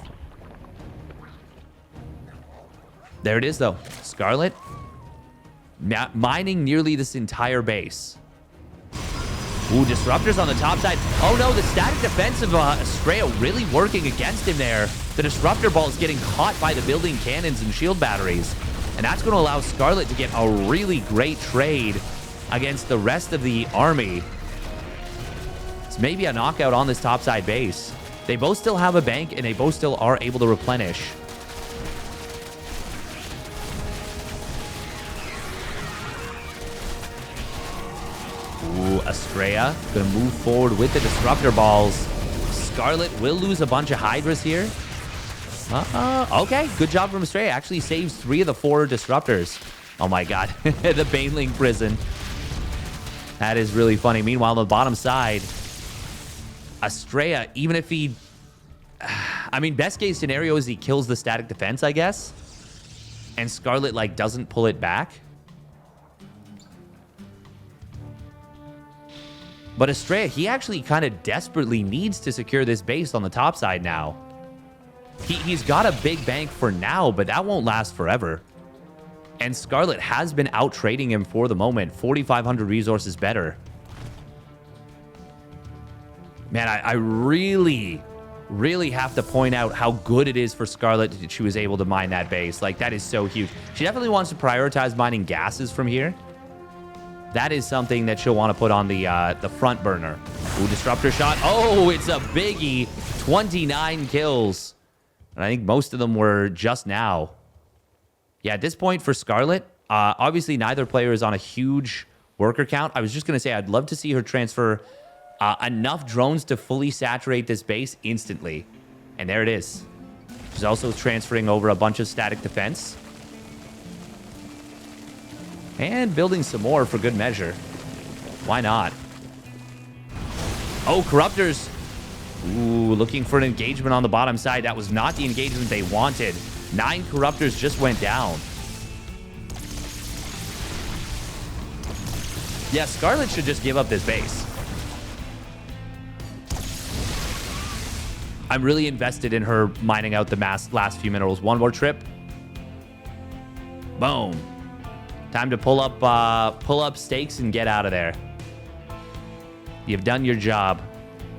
A: There it is, though. Scarlett mining nearly this entire base. Ooh, Disruptors on the top side. Oh, no, the static defense of Astrea really working against him there. The Disruptor Ball is getting caught by the building cannons and shield batteries. And that's going to allow Scarlett to get a really great trade against the rest of the army. It's maybe a knockout on this topside base. They both still have a bank, and they both still are able to replenish. Ooh, Astrea going to move forward with the Disruptor Balls. Scarlett will lose a bunch of Hydras here. Okay, good job from Astrea. Actually saves 3 of the 4 Disruptors. Oh my god, the Baneling Prison. That is really funny. Meanwhile, on the bottom side, Astrea, even if he... I mean, best case scenario is he kills the static defense, I guess. And Scarlett, like, doesn't pull it back. But Astrea, he actually kind of desperately needs to secure this base on the top side now. He's got a big bank for now, but that won't last forever. And Scarlett has been out trading him for the moment. 4,500 resources better. Man, I really have to point out how good it is for Scarlett that she was able to mine that base. Like, that is so huge. She definitely wants to prioritize mining gases from here. That is something that she'll want to put on the front burner. Ooh, disruptor shot. Oh, it's a biggie. 29 kills. And I think most of them were just now. Yeah, at this point for Scarlett, obviously neither player is on a huge worker count. I was just going to say I'd love to see her transfer enough drones to fully saturate this base instantly. And there it is. She's also transferring over a bunch of static defense. And building some more for good measure. Why not? Oh, Corruptors. Ooh, looking for an engagement on the bottom side. That was not the engagement they wanted. 9 Corruptors just went down. Yeah, Scarlett should just give up this base. I'm really invested in her mining out the last few minerals. One more trip. Boom. Time to pull up stakes and get out of there. You've done your job.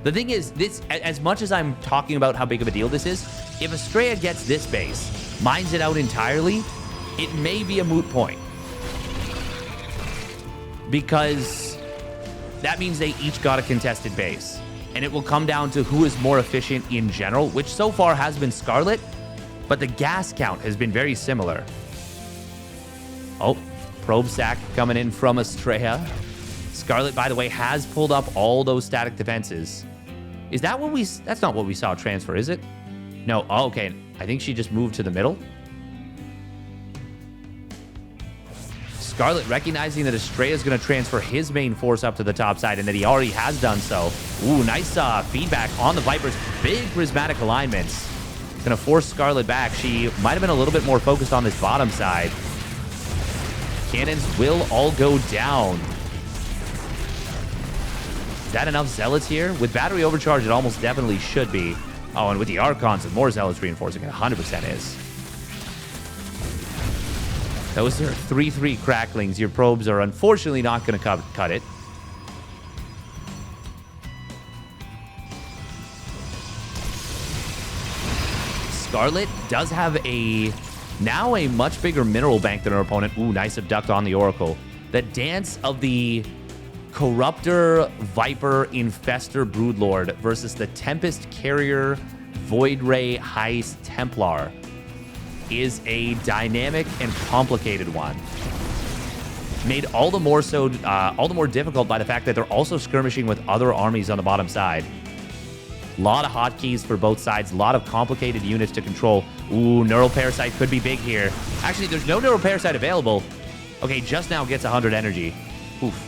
A: The thing is, this, as much as I'm talking about how big of a deal this is, if Astrea gets this base, mines it out entirely, it may be a moot point. Because that means they each got a contested base. And it will come down to who is more efficient in general, which so far has been Scarlett, but the gas count has been very similar. Oh, probe sack coming in from Astrea. Scarlett, by the way, has pulled up all those static defenses. Is that what we... That's not what we saw transfer, is it? No. Oh, okay. I think she just moved to the middle. Scarlett recognizing that Astrea is going to transfer his main force up to the top side and that he already has done so. Ooh, nice feedback on the Vipers. Big prismatic alignments. Going to force Scarlett back. She might have been a little bit more focused on this bottom side. Cannons will all go down. Is that enough Zealots here? With battery overcharge, it almost definitely should be. Oh, and with the Archons and more Zealots reinforcing, it 100% is. Those are 3-3 cracklings. Your probes are unfortunately not going to cut it. Scarlett does have now a much bigger mineral bank than her opponent. Ooh, nice abduct on the Oracle. The dance of the Corruptor, Viper, Infestor, Broodlord versus the Tempest Carrier, Void Ray, Heist, Templar is a dynamic and complicated one. Made all the more difficult by the fact that they're also skirmishing with other armies on the bottom side. A lot of hotkeys for both sides. A lot of complicated units to control. Ooh, Neural Parasite could be big here. Actually, there's no Neural Parasite available. Okay, just now gets 100 energy. Oof.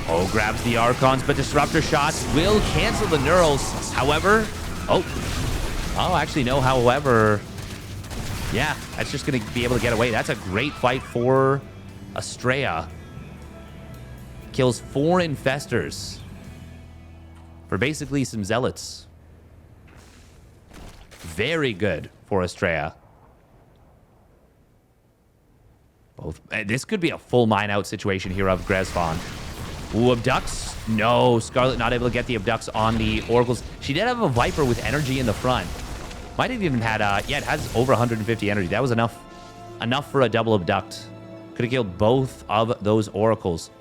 A: Oh, grabs the Archons, but Disruptor shots will cancel the Neurals. However, actually, no, however, yeah, that's just going to be able to get away. That's a great fight for Astrea. Kills 4 Infestors for basically some Zealots. Very good for Astrea. This could be a full mine out situation here of Gresvan. Ooh, abducts. No, Scarlett not able to get the abducts on the Oracles. She did have a Viper with energy in the front. Might have even had, yeah, it has over 150 energy. That was enough for a double abduct. Could have killed both of those Oracles.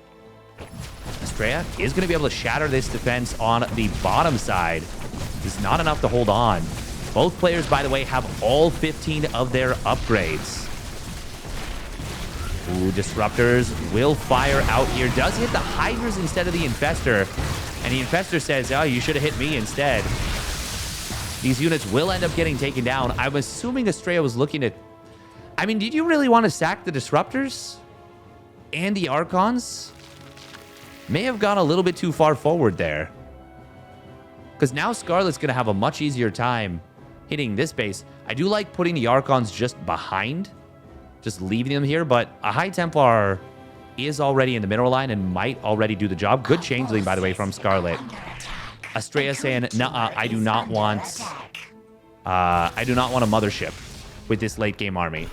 A: Astrea is going to be able to shatter this defense on the bottom side. It's not enough to hold on. Both players, by the way, have all 15 of their upgrades. Ooh, Disruptors will fire out here. Does hit the Hydras instead of the Infestor. And the Infestor says, oh, you should have hit me instead. These units will end up getting taken down. I'm assuming Astrea was looking to... I mean, did you really want to sack the Disruptors? And the Archons? May have gone a little bit too far forward there. Because now Scarlett's going to have a much easier time hitting this base. I do like putting the Archons just behind. Just leaving them here, but a High Templar is already in the mineral line and might already do the job. Good changeling, by the way, from Scarlett. Astrea saying, "Nuh-uh, I do not want a mothership with this late game army."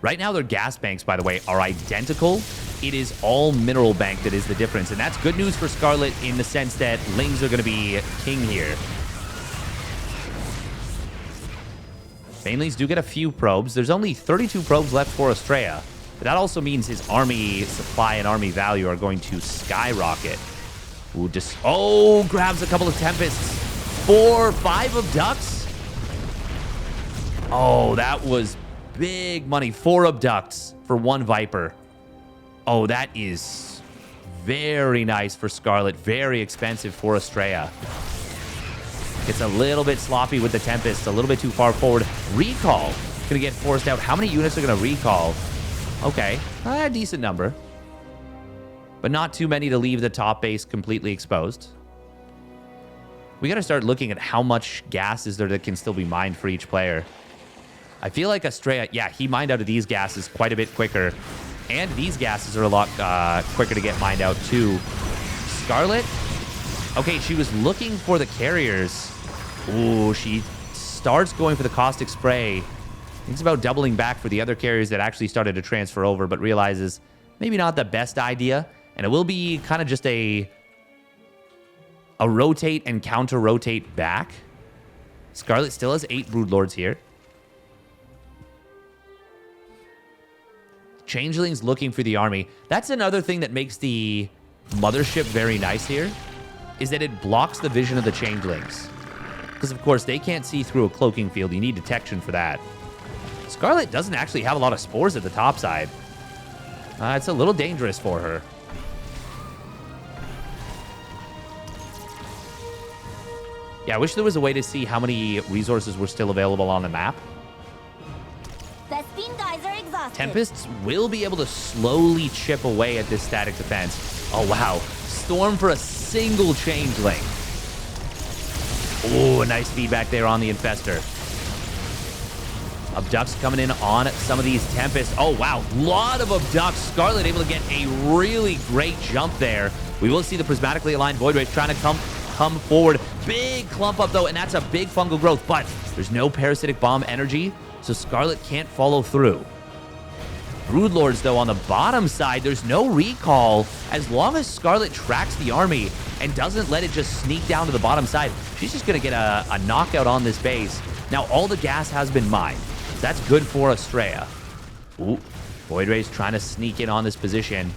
A: Right now, their gas banks, by the way, are identical. It is all mineral bank that is the difference. And that's good news for Scarlett in the sense that Lings are going to be king here. Banelings do get a few probes. There's only 32 probes left for Astrea. But that also means his army supply and army value are going to skyrocket. Ooh, grabs a couple of Tempests. 5 abducts. Oh, that was big money. 4 abducts for 1 Viper. Oh, that is very nice for Scarlett. Very expensive for Astrea. Gets a little bit sloppy with the Tempest. A little bit too far forward. Recall. Going to get forced out. How many units are going to recall? Okay. A decent number. But not too many to leave the top base completely exposed. We got to start looking at how much gas is there that can still be mined for each player. I feel like Astrea, yeah, he mined out of these gases quite a bit quicker. And these gases are a lot quicker to get mined out, too. Scarlett? Okay, she was looking for the carriers. Ooh, she starts going for the caustic spray. Thinks about doubling back for the other carriers that actually started to transfer over, but realizes maybe not the best idea. And it will be kind of just a rotate and counter-rotate back. Scarlett still has 8 Broodlords here. Changelings looking for the army. That's another thing that makes the mothership very nice here, is that it blocks the vision of the Changelings. Because, of course, they can't see through a cloaking field. You need detection for that. Scarlett doesn't actually have a lot of spores at the top side. It's a little dangerous for her. Yeah, I wish there was a way to see how many resources were still available on the map. Tempests will be able to slowly chip away at this static defense. Oh, wow. Storm for a single Changeling. Oh, a nice feedback there on the Infestor. Abducts coming in on some of these Tempests. Oh, wow. Lot of Abducts. Scarlett able to get a really great jump there. We will see the prismatically aligned Void Rays trying to come forward. Big clump up, though, and that's a big fungal growth. But there's no parasitic bomb energy, so Scarlett can't follow through. Broodlords, though, on the bottom side, there's no recall. As long as Scarlett tracks the army and doesn't let it just sneak down to the bottom side, she's just going to get a knockout on this base. Now, all the gas has been mined. That's good for Astrea. Ooh, Void Rays trying to sneak in on this position.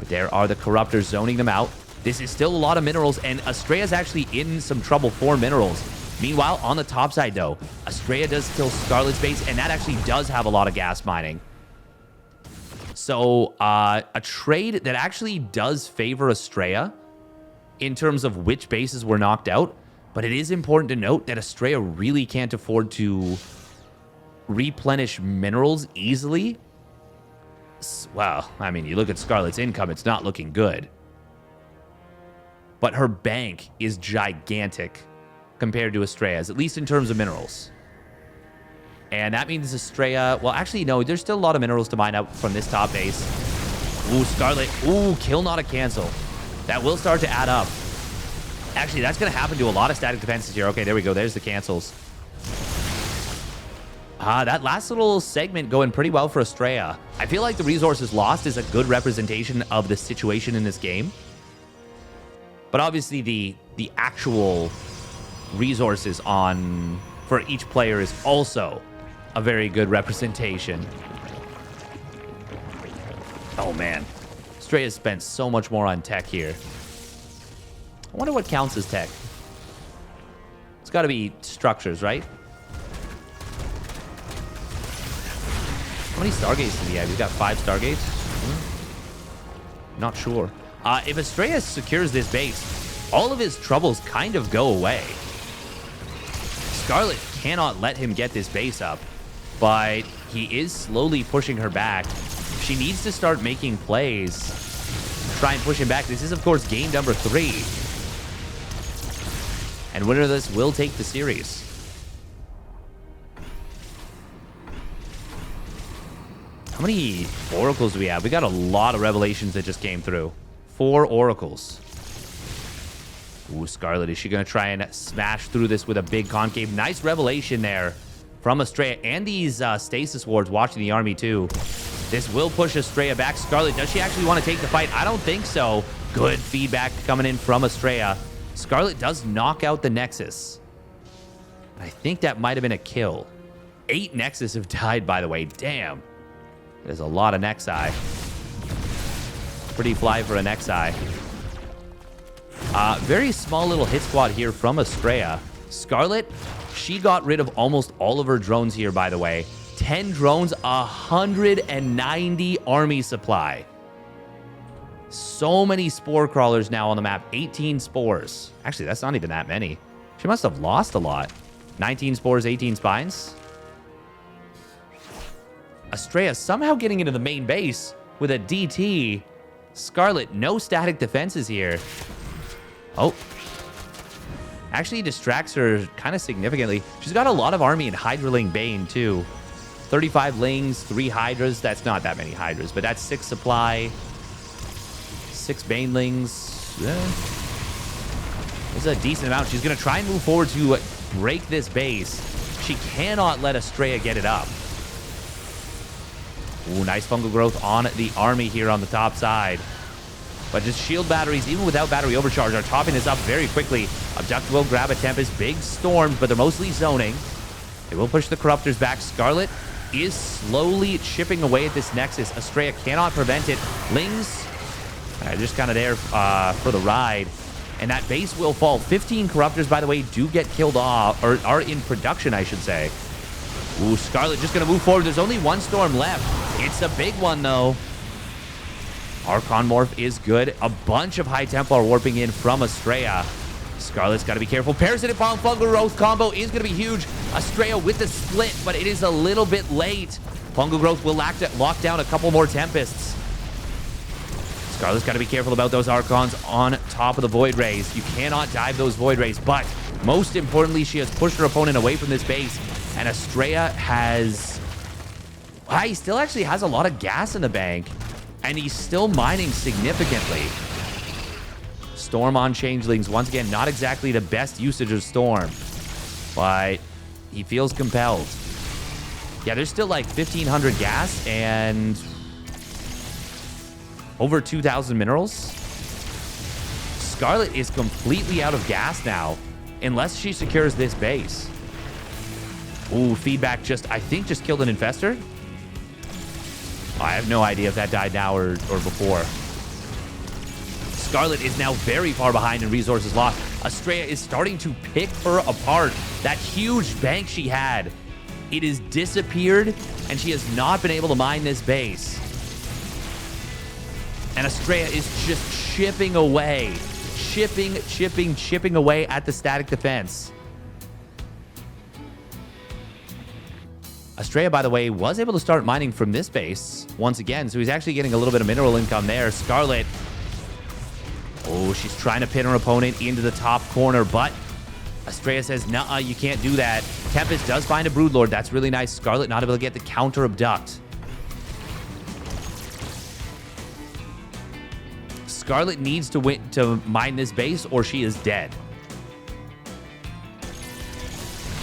A: But there are the Corruptors zoning them out. This is still a lot of minerals, and Astrea's actually in some trouble for minerals. Meanwhile, on the top side, though, Astrea does kill Scarlett's base, and that actually does have a lot of gas mining. So, a trade that actually does favor Astrea in terms of which bases were knocked out. But it is important to note that Astrea really can't afford to replenish minerals easily. Well, I mean, you look at Scarlett's income, it's not looking good. But her bank is gigantic compared to Astrea's, at least in terms of minerals. And that means Astrea... Well, actually, no, there's still a lot of minerals to mine out from this top base. Ooh, Scarlett. Ooh, kill, not a cancel. That will start to add up. Actually, that's going to happen to a lot of static defenses here. Okay, there we go. There's the cancels. That last little segment going pretty well for Astrea. I feel like the resources lost is a good representation of the situation in this game. But obviously, the actual resources for each player is also a very good representation. Oh, man. Astrea has spent so much more on tech here. I wonder what counts as tech. It's got to be structures, right? How many Stargates does he have? He's got 5 Stargates? Not sure. If Astrea secures this base, all of his troubles kind of go away. Scarlett cannot let him get this base up, but he is slowly pushing her back. She needs to start making plays to try and push him back. This is, of course, game number 3. And winner of this will take the series. How many oracles do we have? We got a lot of revelations that just came through. 4 oracles. Ooh, Scarlett, is she going to try and smash through this with a big concave? Nice revelation there from Astrea. And these stasis wards watching the army, too. This will push Astrea back. Scarlett, does she actually want to take the fight? I don't think so. Good feedback coming in from Astrea. Scarlett does knock out the Nexus. I think that might have been a kill. 8 Nexus have died, by the way. Damn. There's a lot of Nexi. Pretty fly for a Nexi. Very small little hit squad here from Astrea. Scarlett, she got rid of almost all of her drones here, by the way. 10 drones, 190 army supply. So many spore crawlers now on the map. 18 spores. Actually, that's not even that many. She must have lost a lot. 19 spores, 18 spines. Astrea somehow getting into the main base with a DT. Scarlett, no static defenses here. Oh. Actually distracts her kind of significantly. She's got a lot of army in Hydraling Bane, too. 35 Lings, 3 Hydras. That's not that many Hydras, but that's 6 supply. 6 Banelings. This is a decent amount. She's going to try and move forward to break this base. She cannot let Astrea get it up. Ooh, nice fungal growth on the army here on the top side. But just shield batteries, even without battery overcharge, are topping this up very quickly. Abduct will grab a Tempest. Big storms, but they're mostly zoning. They will push the Corruptors back. Scarlett is slowly chipping away at this Nexus. Astrea cannot prevent it. Lings just kind of there for the ride. And that base will fall. 15 Corruptors, by the way, do get killed off, or are in production, I should say. Ooh, Scarlett just going to move forward. There's only 1 storm left. It's a big one, though. Archon Morph is good. A bunch of High Templar warping in from Astrea. Scarlett's got to be careful. Parasitic Bomb Fungal Growth combo is going to be huge. Astrea with the split, but it is a little bit late. Fungal Growth will lock down a couple more Tempests. Scarlett's got to be careful about those Archons on top of the Void Rays. You cannot dive those Void Rays, but most importantly, she has pushed her opponent away from this base, and Astrea has... he still actually has a lot of gas in the bank, and he's still mining significantly. Storm on Changelings. Once again, not exactly the best usage of Storm, but he feels compelled. Yeah, there's still like 1,500 gas and over 2,000 minerals. Scarlett is completely out of gas now, unless she secures this base. Ooh, feedback I think just killed an Infestor. I have no idea if that died now or before. Scarlett is now very far behind in resources lost. Astrea is starting to pick her apart. That huge bank she had, it has disappeared, and she has not been able to mine this base. And Astrea is just chipping away. Chipping away at the static defense. Astrea, by the way, was able to start mining from this base once again, so he's actually getting a little bit of mineral income there. Scarlett, oh, she's trying to pin her opponent into the top corner, but Astrea says, nuh-uh, you can't do that. Tempest does find a Broodlord. That's really nice. Scarlett not able to get the counter abduct. Scarlett needs to mine this base, or she is dead.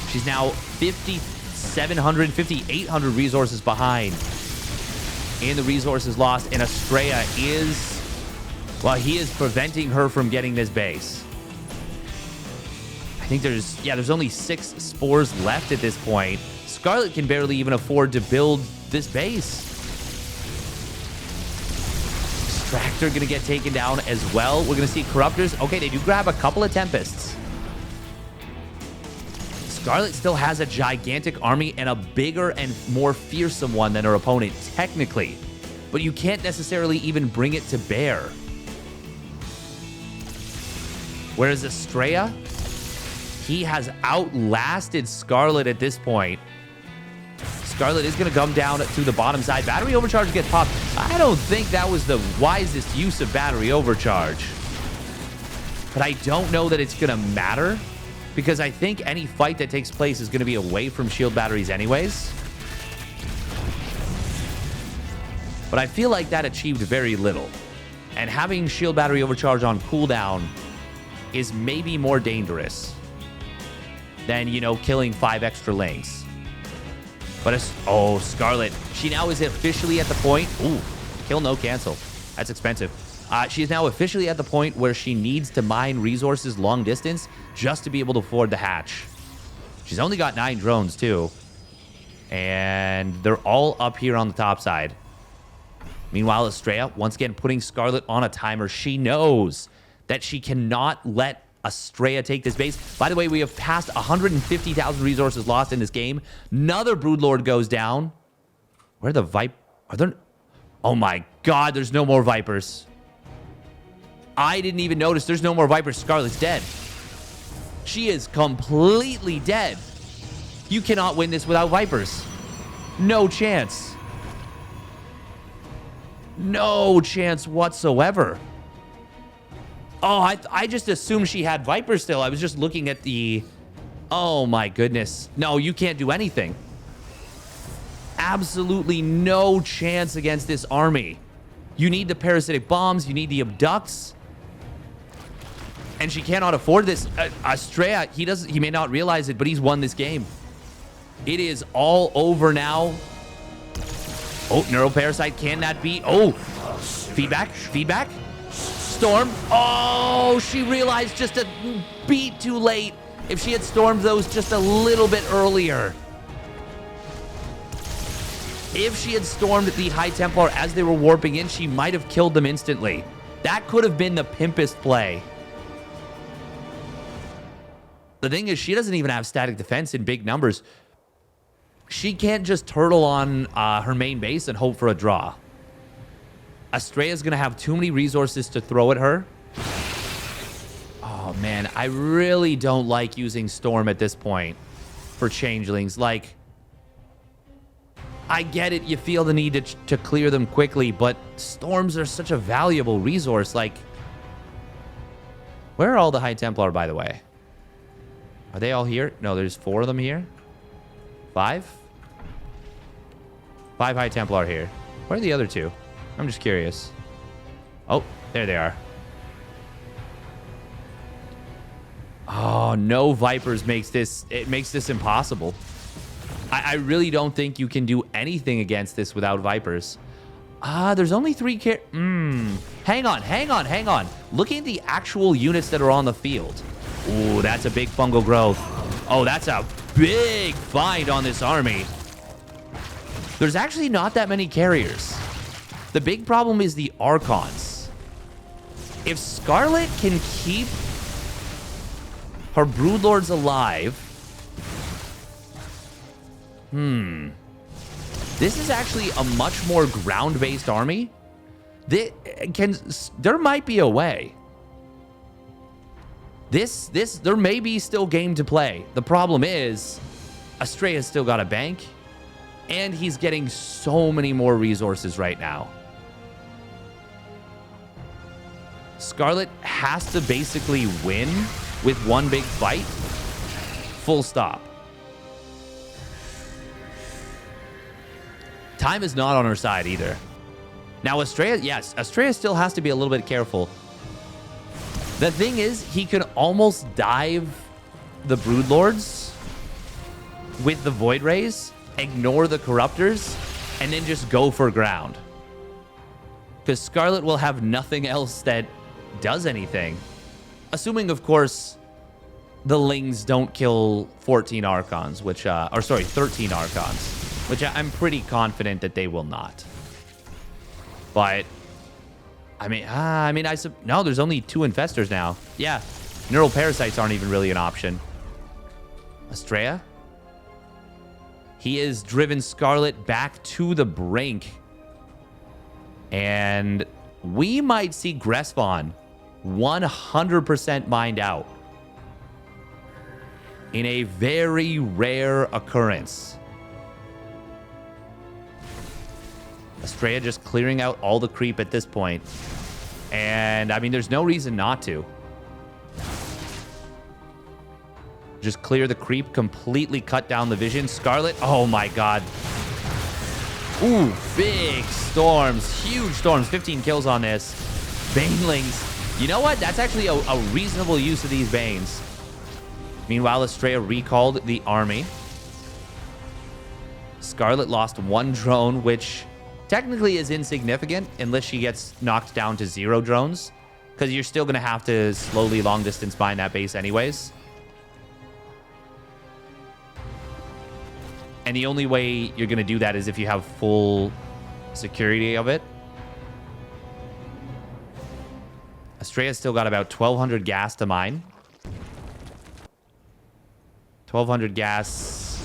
A: She's now 5,700, 5,800 resources behind in the resources lost, and Astrea is, well, he is preventing her from getting this base. I think there's only 6 spores left at this point. Scarlett can barely even afford to build this base. Extractor gonna get taken down as well. We're gonna see Corruptors. Okay, they do grab a couple of Tempests. Scarlett still has a gigantic army and a bigger and more fearsome one than her opponent, technically. But you can't necessarily even bring it to bear. Whereas Astrea, he has outlasted Scarlett at this point. Scarlett is going to come down to the bottom side. Battery overcharge gets popped. I don't think that was the wisest use of battery overcharge. But I don't know that it's going to matter, because I think any fight that takes place is going to be away from shield batteries anyways. But I feel like that achieved very little. And having shield battery overcharge on cooldown is maybe more dangerous than, you know, killing 5 extra lanes. But oh, Scarlett, she now is officially at the point. Ooh, kill, no cancel. That's expensive. She is now officially at the point where she needs to mine resources long distance just to be able to afford the hatch. She's only got 9 drones, too. And they're all up here on the top side. Meanwhile, Astrea, once again, putting Scarlett on a timer. She knows that she cannot let Astrea take this base. By the way, we have passed 150,000 resources lost in this game. Another Broodlord goes down. Where are the Are there... Oh my god, there's no more Vipers. I didn't even notice there's no more Vipers. Scarlett's dead. She is completely dead. You cannot win this without Vipers. No chance. No chance whatsoever. Oh, I just assumed she had Vipers still. I was just looking at the... Oh my goodness. No, you can't do anything. Absolutely no chance against this army. You need the parasitic bombs. You need the abducts. And she cannot afford this. Astrea, he may not realize it, but he's won this game. It is all over now. Oh, Neuroparasite, can that be? Oh, feedback. Storm. Oh, she realized just a beat too late. If she had stormed those just a little bit earlier. If she had stormed the High Templar as they were warping in, she might have killed them instantly. That could have been the pimpest play. The thing is, she doesn't even have static defense in big numbers. She can't just turtle on her main base and hope for a draw. Astrea is going to have too many resources to throw at her. Oh, man. I really don't like using Storm at this point for changelings. Like, I get it. You feel the need to clear them quickly, but Storms are such a valuable resource. Like, where are all the High Templar, by the way? Are they all here? No, there's 4 of them here. 5? 5 High Templar here. Where are the other 2? I'm just curious. Oh, there they are. Oh, no Vipers makes this... It makes this impossible. I really don't think you can do anything against this without Vipers. There's only 3 Hang on. Looking at the actual units that are on the field. Ooh, that's a big fungal growth. Oh, that's a big find on this army. There's actually not that many carriers. The big problem is the Archons. If Scarlett can keep her Broodlords alive... This is actually a much more ground-based army. There might be a way. There may be still game to play. The problem is, Astrea's still got a bank, and he's getting so many more resources right now. Scarlett has to basically win with one big fight. Full stop. Time is not on her side either. Now, Astrea, yes, Astrea still has to be a little bit careful. The thing is, he can almost dive the Broodlords with the Void Rays, ignore the Corruptors, and then just go for ground. Because Scarlett will have nothing else that does anything. Assuming, of course, the Lings don't kill 14 Archons, which, 13 Archons, which I'm pretty confident that they will not. But... no, there's only 2 Infestors now. Yeah, Neural Parasites aren't even really an option. Astrea? He has driven Scarlett back to the brink. And we might see Gresvan 100% mined out. In a very rare occurrence. Astrea just clearing out all the creep at this point. And, I mean, there's no reason not to. Just clear the creep, completely cut down the vision. Scarlett, oh my god. Ooh, big storms, huge storms. 15 kills on this. Banelings You know what? That's actually a reasonable use of these Banes. Meanwhile, Astrea recalled the army. Scarlett lost 1 drone, which technically is insignificant unless she gets knocked down to 0 drones, because you're still going to have to slowly long distance mine that base anyways. And the only way you're going to do that is if you have full security of it. Astrea's still got about 1,200 gas to mine. 1,200 gas,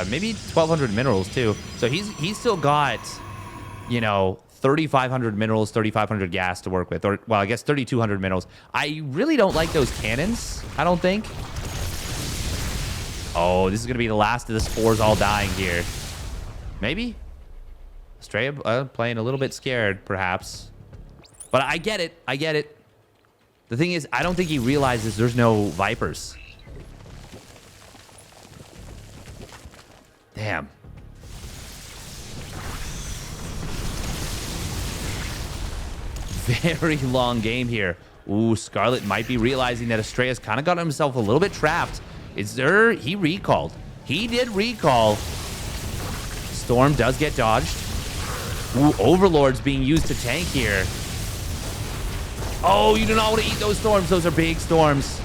A: maybe 1,200 minerals too. So he's still got, you know, 3,500 minerals, 3,500 gas to work with. Or, well, I guess 3,200 minerals. I really don't like those cannons, I don't think. Oh, this is going to be the last of the spores all dying here. Maybe? Astrea playing a little bit scared, perhaps. But I get it. I get it. The thing is, I don't think he realizes there's no Vipers. Damn. Very long game here. Ooh, Scarlett might be realizing that Astrea's kind of got himself a little bit trapped. Is there... He recalled. He did recall. Storm does get dodged. Ooh, Overlord's being used to tank here. Oh, you do not want to eat those storms. Those are big storms.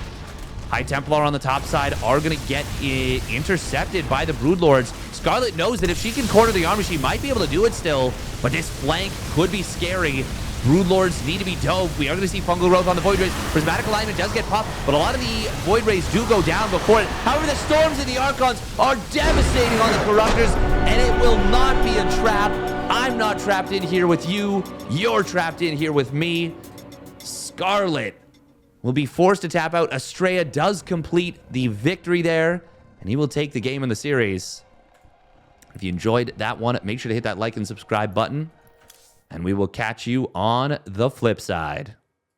A: High Templar on the top side are going to get intercepted by the Broodlords. Scarlett knows that if she can corner the army, she might be able to do it still. But this flank could be scary. Broodlords need to be dove. We are going to see fungal growth on the Void Rays. Prismatic alignment does get popped, but a lot of the Void Rays do go down before it. However, the Storms and the Archons are devastating on the Corruptors, and it will not be a trap. I'm not trapped in here with you. You're trapped in here with me. Scarlett will be forced to tap out. Astrea does complete the victory there, and he will take the game in the series. If you enjoyed that one, make sure to hit that like and subscribe button, and we will catch you on the flip side.